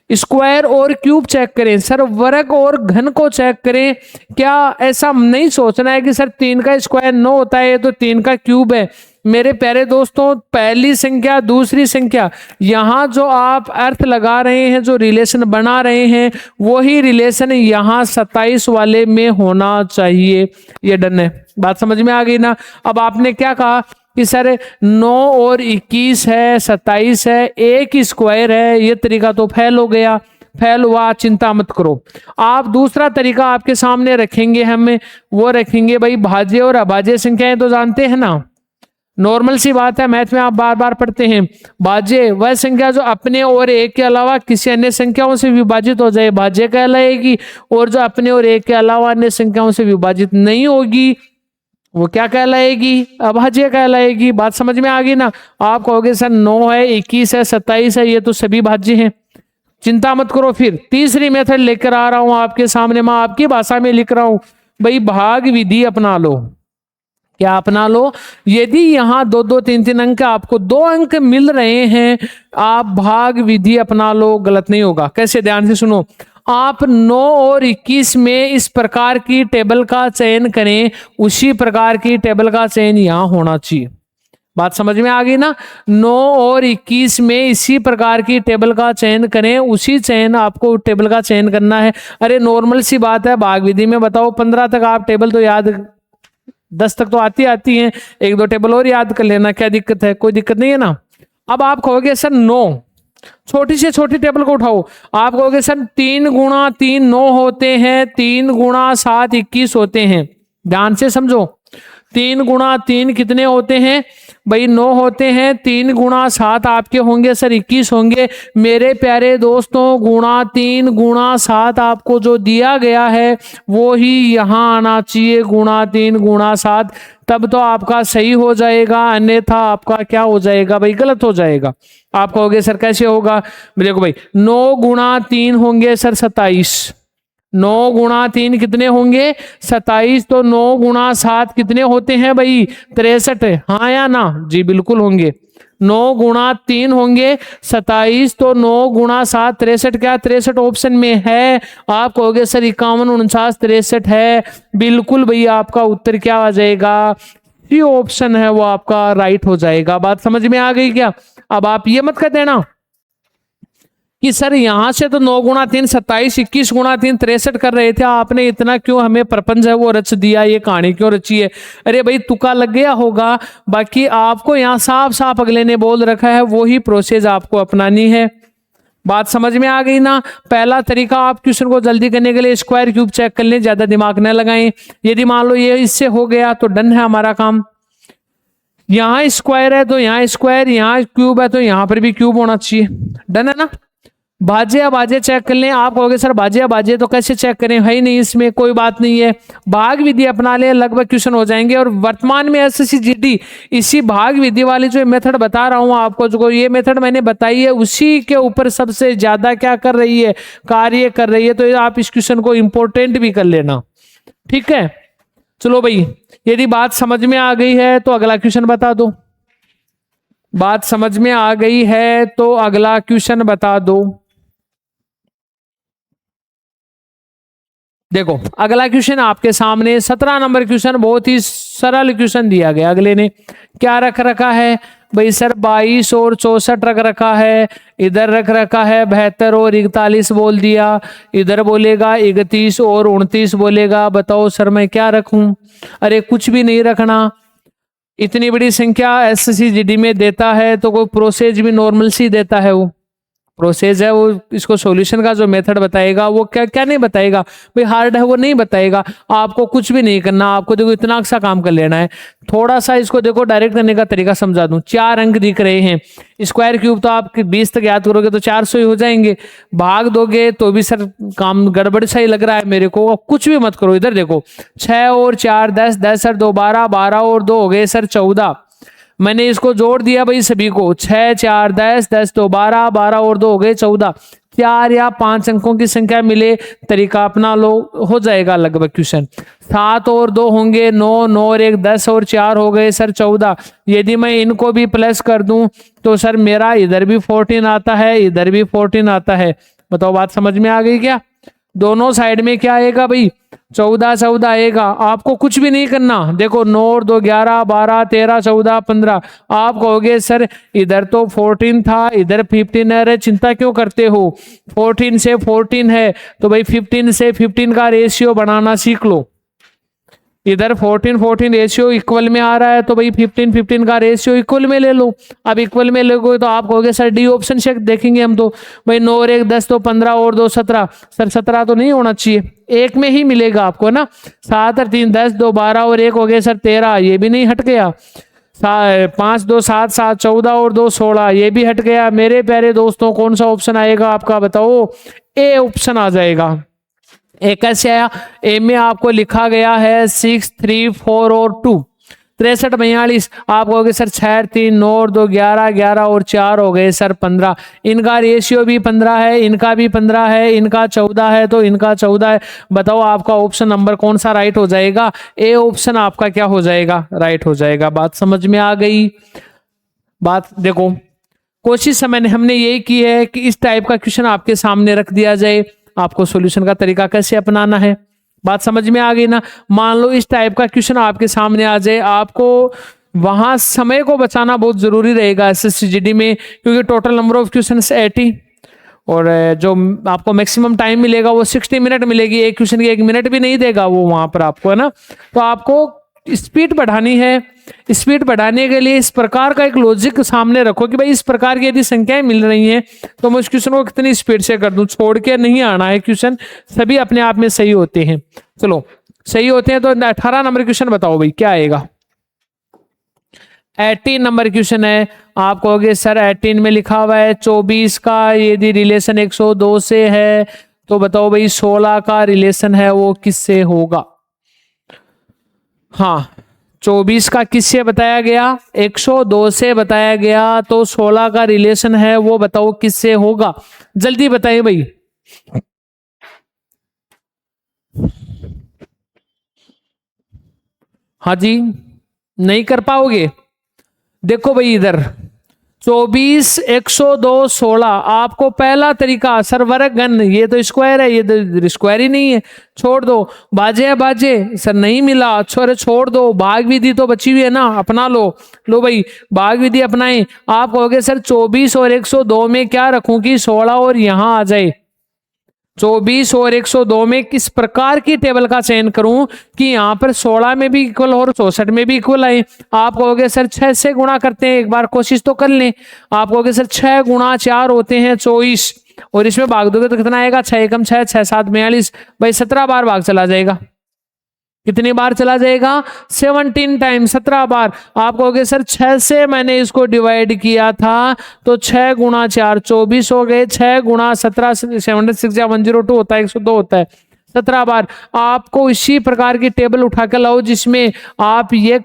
स्क्वायर और क्यूब चेक करें सर, वर्ग और घन को चेक करें। क्या ऐसा नहीं सोचना है कि सर 3 का स्क्वायर 9 होता है तो 3 का क्यूब है। मेरे प्यारे दोस्तों, पहली संख्या दूसरी संख्या, यहां जो आप अर्थ लगा रहे हैं, जो रिलेशन बना रहे हैं, वही रिलेशन यहां 27 वाले में होना चाहिए। ये डन है, बात समझ में आ गई ना। अब आपने क्या कहा कि सर 9 और 21 है, 27 है, एक स्क्वायर है, ये तरीका तो फेल हो गया, फेल हुआ, चिंता मत करो। आप दूसरा तरीका आपके सामने रखेंगे, हमें वो रखेंगे भाई भाज्य और अभाज्य संख्याएं तो जानते हैं ना, नॉर्मल सी बात है, मैथ में आप बार बार पढ़ते हैं। भाज्य वह संख्या जो अपने और एक के अलावा किसी अन्य संख्याओं से विभाजित हो जाए, भाज्य कहलाएगी, और जो अपने और एक के अलावा अन्य संख्याओं से विभाजित नहीं होगी वो क्या कहलाएगी, अभाज्य कहलाएगी। बात समझ में आ गई ना। आप कहोगे सर 9 है, 21 है, 27 है, ये तो सभी भाज्य हैं, चिंता मत करो। फिर तीसरी मेथड लेकर आ रहा हूं आपके सामने, मैं आपकी भाषा में लिख रहा हूं भाई, भाग विधि अपना लो। क्या अपना लो? यदि यहां 2 3 3 अंक आपको 2 अंक मिल रहे हैं, आप भाग विधि अपना लो, गलत नहीं होगा। कैसे? ध्यान से सुनो। आप 9 और 21 में इस प्रकार की टेबल का चयन करें, उसी प्रकार की टेबल का चयन यहां होना चाहिए। बात समझ में आ गई ना। 9 और 21 में इसी प्रकार की टेबल का चयन करें, उसी चयन आपको टेबल का चयन करना है। अरे नॉर्मल सी बात है, भाग विधि में बताओ 15 तक आप टेबल तो याद, 10 तक तो आती हैं, 1 2 टेबल और याद कर लेना, क्या दिक्कत है, कोई दिक्कत नहीं है ना। अब आप कहोगे सर 9, छोटी से छोटी टेबल को उठाओ, आप कहोगे सर 3 गुणा 3 9 होते हैं, 3 गुणा 7 21 होते हैं। ध्यान से समझो, 3 गुणा 3 कितने होते हैं भाई, 9 होते हैं, 3 गुणा 7 आपके होंगे सर 21 होंगे। मेरे प्यारे दोस्तों, गुणा 3 गुणा 7 आपको जो दिया गया है वो ही यहाँ आना चाहिए, गुणा 3 गुणा 7, तब तो आपका सही हो जाएगा, अन्यथा आपका क्या हो जाएगा भाई, गलत हो जाएगा। आप कहोगे सर कैसे होगा, देखो भाई 9 गुणा 3 होंगे सर 27, 9 गुणा 3 कितने होंगे 27, तो 9 गुणा 7 कितने होते हैं भाई 63, हाँ या ना जी, बिल्कुल होंगे। 9 गुणा 3 होंगे 27, तो 9 गुणा 7 63, क्या 63 ऑप्शन में है? आप कहोगे सर 51 49 63 है, बिल्कुल भैया आपका उत्तर क्या आ जाएगा, ये ऑप्शन है वो आपका राइट हो जाएगा। बात समझ में आ गई क्या? अब आप ये मत कर देना कि सर यहां से तो 9 गुणा 3 27, 21 गुणा 3 63 कर रहे थे, आपने इतना क्यों हमें प्रपंच है वो रच दिया, ये कहानी क्यों रची है? अरे भाई तुक्का लग गया होगा, बाकी आपको यहाँ साफ साफ अगले ने बोल रखा है, वही प्रोसेस आपको अपनानी है। बात समझ में आ गई ना। पहला तरीका, आप क्वेश्चन को जल्दी करने के लिए स्क्वायर क्यूब चेक कर लें, ज्यादा दिमाग न लगाएं। यदि मान लो ये इससे हो गया तो डन है हमारा काम। यहाँ स्क्वायर है तो यहाँ स्क्वायर, यहाँ क्यूब है तो यहाँ पर भी क्यूब होना चाहिए, डन है ना। भाज्य अभाज्य चेक कर लें। आप कहोगे सर भाज्य अभाज्य तो कैसे चेक करें, है ही नहीं, इसमें कोई बात नहीं है, भाग विधि अपना ले, लगभग क्वेश्चन हो जाएंगे। और वर्तमान में SSCGD इसी भाग विधि वाली जो मेथड बता रहा हूं आपको, जो ये मेथड मैंने बताई है, उसी के ऊपर सबसे ज्यादा क्या कर रही है, कार्य कर रही है। तो आप इस क्वेश्चन को इंपोर्टेंट भी कर लेना, ठीक है। चलो भाई, यदि बात समझ में आ गई है तो अगला क्वेश्चन बता दो। बात समझ में आ गई है तो अगला क्वेश्चन बता दो। देखो अगला क्वेश्चन आपके सामने 17 नंबर क्वेश्चन, बहुत ही सरल क्वेश्चन दिया गया। अगले ने क्या रख रखा है भाई सर, 22 और 64 रख रखा है, इधर रख रखा है 72 और 41 बोल दिया, इधर बोलेगा 31 और 29 बोलेगा। बताओ सर मैं क्या रखूं? अरे कुछ भी नहीं रखना। इतनी बड़ी संख्या एससीजीडी में देता है तो कोई प्रोसेस भी नॉर्मल सी देता है, वो प्रोसेस है, वो इसको सॉल्यूशन का जो मेथड बताएगा वो क्या क्या नहीं बताएगा भाई, हार्ड है वो नहीं बताएगा। आपको कुछ भी नहीं करना, आपको देखो इतना सा काम कर लेना है। थोड़ा सा इसको देखो डायरेक्ट करने का तरीका समझा दूं। 4 अंक दिख रहे हैं, स्क्वायर क्यूब तो आप 20 तक याद करोगे तो 400 ही हो जाएंगे, भाग दोगे तो भी सर काम गड़बड़ सा ही लग रहा है मेरे को। अब कुछ भी मत करो, इधर देखो 6 और 4 10, 10 और 2 12, 12 और 2 हो गए सर 14। मैंने इसको जोड़ दिया भाई सभी को, 6 4 10, 10 2 12, 12 और 2 हो गए 14। 4 या 5 अंकों की संख्या मिले, तरीका अपना लो, हो जाएगा लगभग क्वेश्चन। 7 और 2 होंगे 9, 9 और 1 10 और 4 हो गए सर 14। यदि मैं इनको भी प्लस कर दूं तो सर मेरा इधर भी 14 आता है, इधर भी 14 आता है। बताओ बात समझ में आ गई क्या? दोनों साइड में क्या आएगा भाई, 14 14 आएगा। आपको कुछ भी नहीं करना, देखो 9 और 2 11, 12 13 14 15। आप कहोगे सर इधर तो 14 था, इधर 15 है, चिंता क्यों करते हो? 14 से 14 है तो भाई 15 से 15 का रेशियो बनाना सीख लो। इधर 14 14 रेशियो इक्वल में आ रहा है तो भाई 15 15 का रेशियो इक्वल में ले लो। अब इक्वल में लोगे तो आप कहोगे सर डी ऑप्शन से देखेंगे हम तो भाई 9 और 1 10 तो 15 और 2 17। सर 17 तो नहीं होना चाहिए, एक में ही मिलेगा आपको ना। 7 और 3 10, 2 12 और 1 हो गए सर 13, ये भी नहीं हट गया। 5 2 7 7 14 और 2 16, ये भी हट गया। मेरे प्यारे दोस्तों कौन सा ऑप्शन आएगा आपका? बताओ, ए ऑप्शन आ जाएगा। ए कैसे आया? ए में आपको लिखा गया है 6 3 4 और 2, 63 42। आप कहोगे सर 6 3 9 और 2 11, 11 और 4 हो गए सर 15। इनका रेशियो भी 15 है, इनका भी 15 है, इनका 14 है तो इनका 14 है। बताओ आपका ऑप्शन नंबर कौन सा राइट हो जाएगा? ए ऑप्शन आपका क्या हो जाएगा? राइट हो जाएगा। बात समझ में आ गई? बात देखो, कोशिश हमने यही की है कि इस टाइप का क्वेश्चन आपके सामने रख दिया जाए, आपको सॉल्यूशन का तरीका कैसे अपनाना है। बात समझ में आ गई ना? मान लो इस टाइप का क्वेश्चन आपके सामने आ जाए, आपको वहां समय को बचाना बहुत जरूरी रहेगा एसएससीजीडी में, क्योंकि टोटल नंबर ऑफ क्वेश्चन 80 और जो आपको मैक्सिमम टाइम मिलेगा वो 60 मिनट मिलेगी। एक क्वेश्चन की 1 मिनट भी नहीं देगा वो वहां पर आपको, है ना। तो आपको स्पीड बढ़ानी है। स्पीड बढ़ाने के लिए इस प्रकार का एक लॉजिक सामने रखो कि भाई इस प्रकार की यदि संख्याएं मिल रही हैं तो मैं उस क्वेश्चन को कितनी स्पीड से कर दूं। छोड़ के नहीं आना है क्वेश्चन, सभी अपने आप में सही होते हैं। चलो सही होते हैं तो 18 नंबर क्वेश्चन बताओ भाई क्या आएगा? 18 नंबर क्वेश्चन है। आप कहोगे सर 18 में लिखा हुआ है 24 का यदि रिलेशन 102 से है तो बताओ भाई 16 का रिलेशन है वो किससे होगा? हाँ, 24 का किससे बताया गया? 102 से बताया गया, तो 16 का रिलेशन है वो बताओ किससे होगा? जल्दी बताइए भाई। हाँ जी, नहीं कर पाओगे? देखो भाई इधर 24 102 16, आपको पहला तरीका सर वर्ग घन, ये तो स्क्वायर है, ये तो स्क्वायर ही नहीं है, छोड़ दो। बाजे है बाजे, सर नहीं मिला, छोरे छोड़ दो। भाग विधि तो बची हुई है ना, अपना लो। लो भाई भाग विधि अपनाएं। आप कहोगे सर 24 और 102 में क्या रखूं कि 16 और यहां आ जाए। 24 और 102 में किस प्रकार की टेबल का चयन करूं कि यहां पर 16 में भी इक्वल और 64 में भी इक्वल आए। आप कहोगे सर 6 से गुणा करते हैं, एक बार कोशिश तो कर लें। आप कहोगे सर 6 गुणा 4 होते हैं 24, और इसमें भाग दोगे तो कितना आएगा? 6 एकम 6, 6 7 42, भाई 17 बार भाग चला जाएगा। कितनी बार चला जाएगा? 17 टाइम, 17 बार। आप कहोगे सर 6 से मैंने इसको डिवाइड किया था तो 6 गुणा 4 24 हो गए, 6 गुणा 17 76 या 102 होता है, 102 होता है, 17 बार। आपको इसी प्रकार की टेबल उठा के लाओ जिसमें आप ये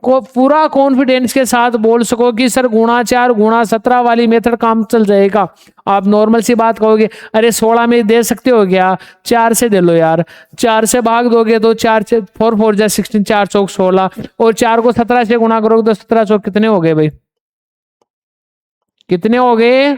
को पूरा कॉन्फिडेंस के साथ बोल सको कि सर गुणा 4 गुणा 17 वाली मेथड काम चल जाएगा। आप नॉर्मल सी बात कहोगे, अरे 16 में दे सकते हो क्या? 4 से दे लो यार। 4 से भाग दोगे तो 4 से 4 4 जा 16, 4 चौक 16, और 4 को 17 से गुणा करोगे तो 17 चौक कितने हो गए भाई? कितने हो गए?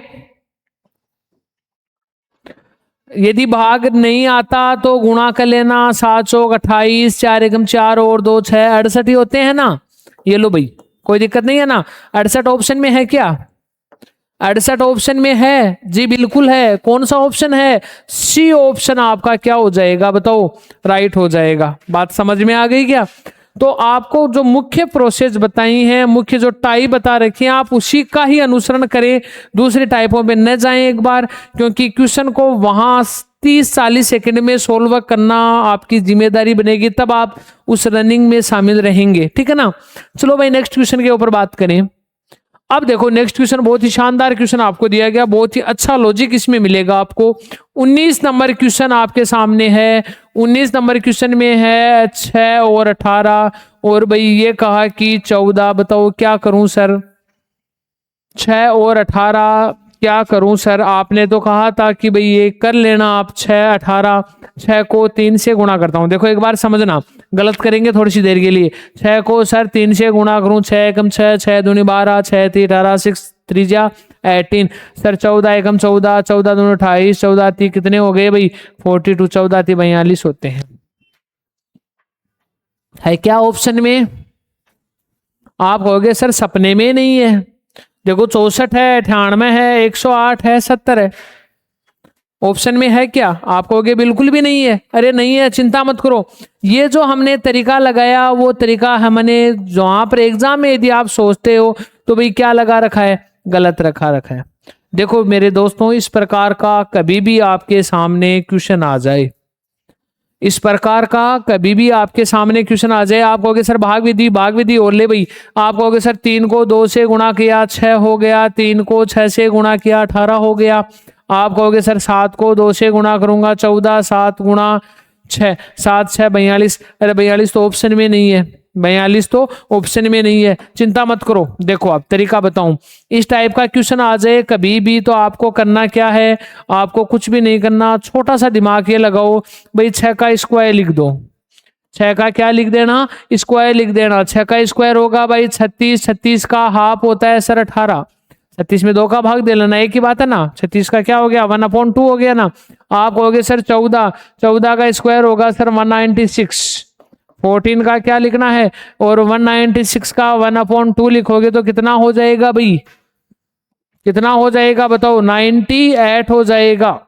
यदि भाग नहीं आता तो गुणा कर लेना, 7 चौक 28, 4 एकम 4 और 2 6, 68 ही होते हैं ना। ये लो भाई, कोई दिक्कत नहीं है ना। 68 ऑप्शन में है क्या? 68 ऑप्शन में है जी, बिल्कुल है। कौन सा ऑप्शन है? सी ऑप्शन आपका क्या हो जाएगा बताओ? राइट हो जाएगा। बात समझ में आ गई क्या? तो आपको जो मुख्य प्रोसेस बताई है, मुख्य जो टाइप बता रखी है, आप उसी का ही अनुसरण करें, दूसरी टाइपों में न जाएं एक बार, क्योंकि क्वेश्चन को वहां 30-40 सेकंड में सोल्व करना आपकी जिम्मेदारी बनेगी, तब आप उस रनिंग में शामिल रहेंगे। ठीक है ना। चलो भाई नेक्स्ट क्वेश्चन के ऊपर बात करें। अब देखो नेक्स्ट क्वेश्चन बहुत ही शानदार क्वेश्चन आपको दिया गया, बहुत ही अच्छा लॉजिक इसमें मिलेगा आपको। 19 नंबर क्वेश्चन आपके सामने है। 19 नंबर क्वेश्चन में है 6 और 18, और भाई ये कहा कि 14। बताओ क्या करूं सर? 6 और 18 क्या करूं सर? आपने तो कहा था कि भाई ये कर लेना आप। 6 18, 6 को 3 से गुणा करता हूं। देखो एक बार समझना, गलत करेंगे थोड़ी सी देर के लिए। 6 को सर 3 से गुणा करूं, 6 एकम 6, 6 दूनी 12, 6 3 18, 6 3 18 सर। 14 एकम 14, 14 दूनी 28, 14 3 कितने हो गए भाई? 42, 14 3 42 होते हैं। है क्या ऑप्शन में? आप कहोगे सर सपने में नहीं है। देखो 64 है, 98 है, 108 है, 70 है। ऑप्शन में है क्या? आप कहोगे बिल्कुल भी नहीं है। अरे नहीं है, चिंता मत करो। ये जो हमने तरीका लगाया वो तरीका हमने जहां पर एग्जाम में यदि आप सोचते हो तो भाई क्या लगा रखा है? गलत रखा है। देखो मेरे दोस्तों, इस प्रकार का कभी भी आपके सामने क्वेश्चन आ जाए, इस प्रकार का कभी भी आपके सामने क्वेश्चन आ जाए, आप कहोगे सर भाग विधि और ले भाई। आप कहोगे सर 3 को 2 से गुणा किया 6 हो गया, 3 को 6 से गुणा किया 18 हो गया। आप कहोगे सर 7 को 2 से गुणा करूंगा 14, 7 गुणा 6, 7 6 42। अरे 42 तो ऑप्शन में नहीं है, 42 तो ऑप्शन में नहीं है। चिंता मत करो। देखो आप तरीका बताऊं, इस टाइप का क्वेश्चन आ जाए कभी भी तो आपको करना क्या है? आपको कुछ भी नहीं करना, छोटा सा दिमाग ये लगाओ भाई, 6 का स्क्वायर लिख दो। 6 का क्या लिख देना? स्क्वायर लिख देना। 6 का स्क्वायर होगा भाई 36, 36 का हाफ होता है सर 18। 36 में 2 का भाग दे लेना, एक ही बात है ना। 36 का क्या हो गया? 1/2 हो गया ना। आप कहोगे सर 14, 14 का स्क्वायर होगा सर 196। 14 का क्या लिखना है? और 196 का 1/2 लिखोगे तो कितना हो जाएगा भाई? कितना हो जाएगा बताओ? 98 हो जाएगा।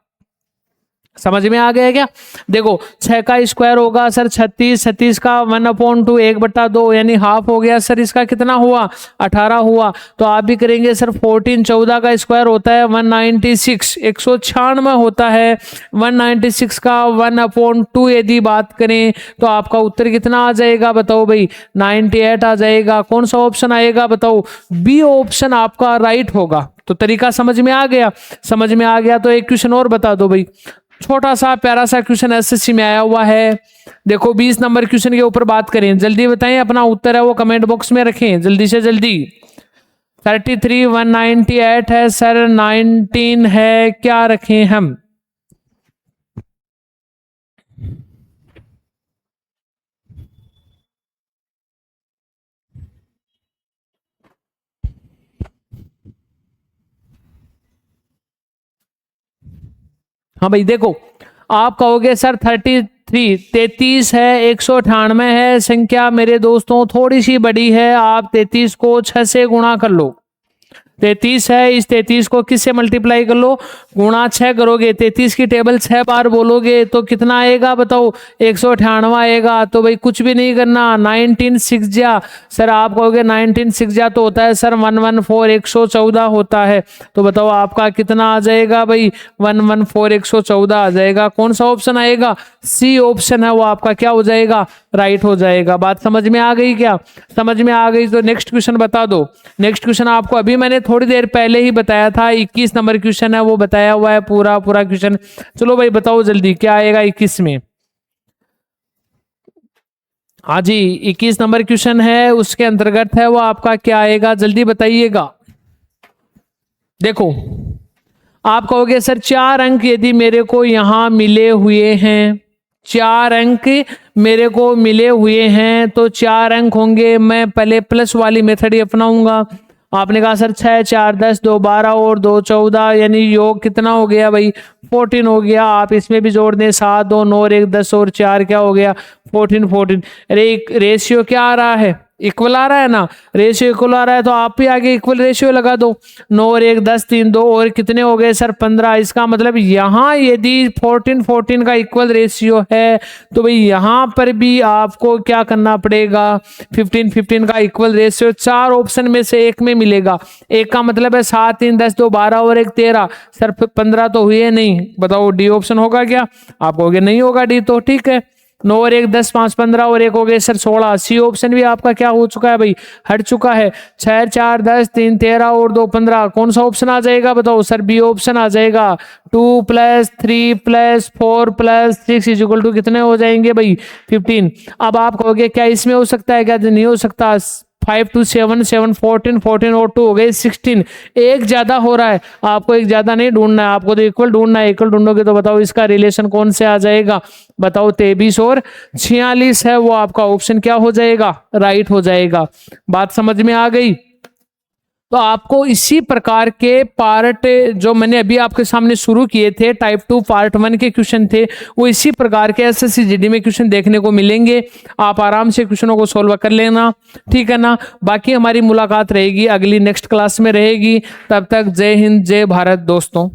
समझ में आ गया क्या? देखो 6 का स्क्वायर होगा सर 36, 36 का 1/2, 1/2 यानी हाफ हो गया सर। इसका कितना हुआ? 18 हुआ। तो आप भी करेंगे सर 14, 14 का स्क्वायर होता है 196, 196 होता है। 196 का 1/2 यदि बात करें तो आपका उत्तर कितना आ जाएगा बताओ भाई? 98 आ जाएगा। कौन सा ऑप्शन आएगा बताओ? बी ऑप्शन आपका राइट होगा। तो तरीका समझ में आ गया? समझ में आ गया तो एक क्वेश्चन और बता दो भाई, छोटा सा प्यारा सा क्वेश्चन एसएससी में आया हुआ है। देखो 20 नंबर क्वेश्चन के ऊपर बात करें, जल्दी बताएं अपना उत्तर है वो कमेंट बॉक्स में रखें जल्दी से जल्दी। 33 198 है सर, 19 है, क्या रखें हम? हाँ भाई देखो, आप कहोगे सर 33 है, 198 है संख्या मेरे दोस्तों, थोड़ी सी बड़ी है। आप 33 को 6 से गुणा कर लो। 33 है, इस 33 को किससे मल्टीप्लाई कर लो? गुणा 6 करोगे। 33 की टेबल 6 बार बोलोगे तो कितना आएगा बताओ? 198 आएगा। तो भाई कुछ भी नहीं करना, 19 6 जा। सर आप कहोगे 19 6 जा तो होता है सर 114, 114 होता है। तो बताओ आपका कितना आ जाएगा भाई? 114, 114 आ जाएगा। कौन सा ऑप्शन आएगा? सी ऑप्शन है वो आपका क्या हो जाएगा? राइट हो जाएगा। बात समझ में आ गई क्या? समझ में आ गई तो नेक्स्ट क्वेश्चन बता दो। नेक्स्ट क्वेश्चन आपको अभी मैंने थोड़ी देर पहले ही बताया था, 21 नंबर क्वेश्चन है वो बताया हुआ है पूरा क्वेश्चन। चलो भाई बताओ जल्दी क्या आएगा 21 में। हाँ जी 21 नंबर क्वेश्चन है, उसके अंतर्गत है वो आपका क्या आएगा जल्दी बताइएगा। देखो आप कहोगे सर 4 अंक यदि मेरे को यहां मिले हुए हैं, 4 अंक मेरे को मिले हुए हैं तो 4 अंक होंगे। मैं पहले प्लस वाली मेथड ही अपनाऊंगा। आपने कहा सर 6 4 10 2 12 और 2 14 यानी योग कितना हो गया भाई 14 हो गया। आप इसमें भी जोड़ दें 7 2 9 और 1 10 और 4 क्या हो गया 14। अरे रेशियो क्या आ रहा है इक्वल आ रहा है ना, रेशियो इक्वल आ रहा है तो आप भी आगे इक्वल रेशियो लगा दो। 9 और 1 10 3 2 और कितने हो गए सर 15। इसका मतलब यहाँ यदि 14 का इक्वल रेशियो है तो भाई यहाँ पर भी आपको क्या करना पड़ेगा 15 का इक्वल रेशियो 4 ऑप्शन में से एक में मिलेगा। एक का मतलब है 7 3 10 2 12 और 1 13 सर 15 तो हुए नहीं, बताओ डी ऑप्शन होगा क्या, आप कहोगे नहीं होगा डी, तो ठीक है 9 और 1 10 5 15 और 1 हो गए सर 16। सी ऑप्शन भी आपका क्या हो चुका है भाई हट चुका है। 6 4 10 3 13 और 2 15 कौन सा ऑप्शन आ जाएगा बताओ सर बी ऑप्शन आ जाएगा। 2 + 3 + 4 + 6 = कितने हो जाएंगे भाई 15। अब आप कहोगे क्या इसमें हो सकता है क्या, नहीं हो सकता। 5 2 7 7 14 और 2 हो गए 16। एक ज्यादा हो रहा है, आपको एक ज्यादा नहीं ढूंढना है, आपको तो इक्वल ढूंढना है। इक्वल ढूंढोगे तो बताओ इसका रिलेशन कौन से आ जाएगा, बताओ 23 और 46 है वो आपका ऑप्शन क्या हो जाएगा राइट हो जाएगा। बात समझ में आ गई। तो आपको इसी प्रकार के पार्ट जो मैंने अभी आपके सामने शुरू किए थे टाइप 2 पार्ट 1 के क्वेश्चन थे वो इसी प्रकार के एसएससी जीडी में क्वेश्चन देखने को मिलेंगे। आप आराम से क्वेश्चनों को सोल्व कर लेना, ठीक है ना। बाकी हमारी मुलाकात रहेगी अगली नेक्स्ट क्लास में रहेगी। तब तक जय हिंद जय भारत दोस्तों।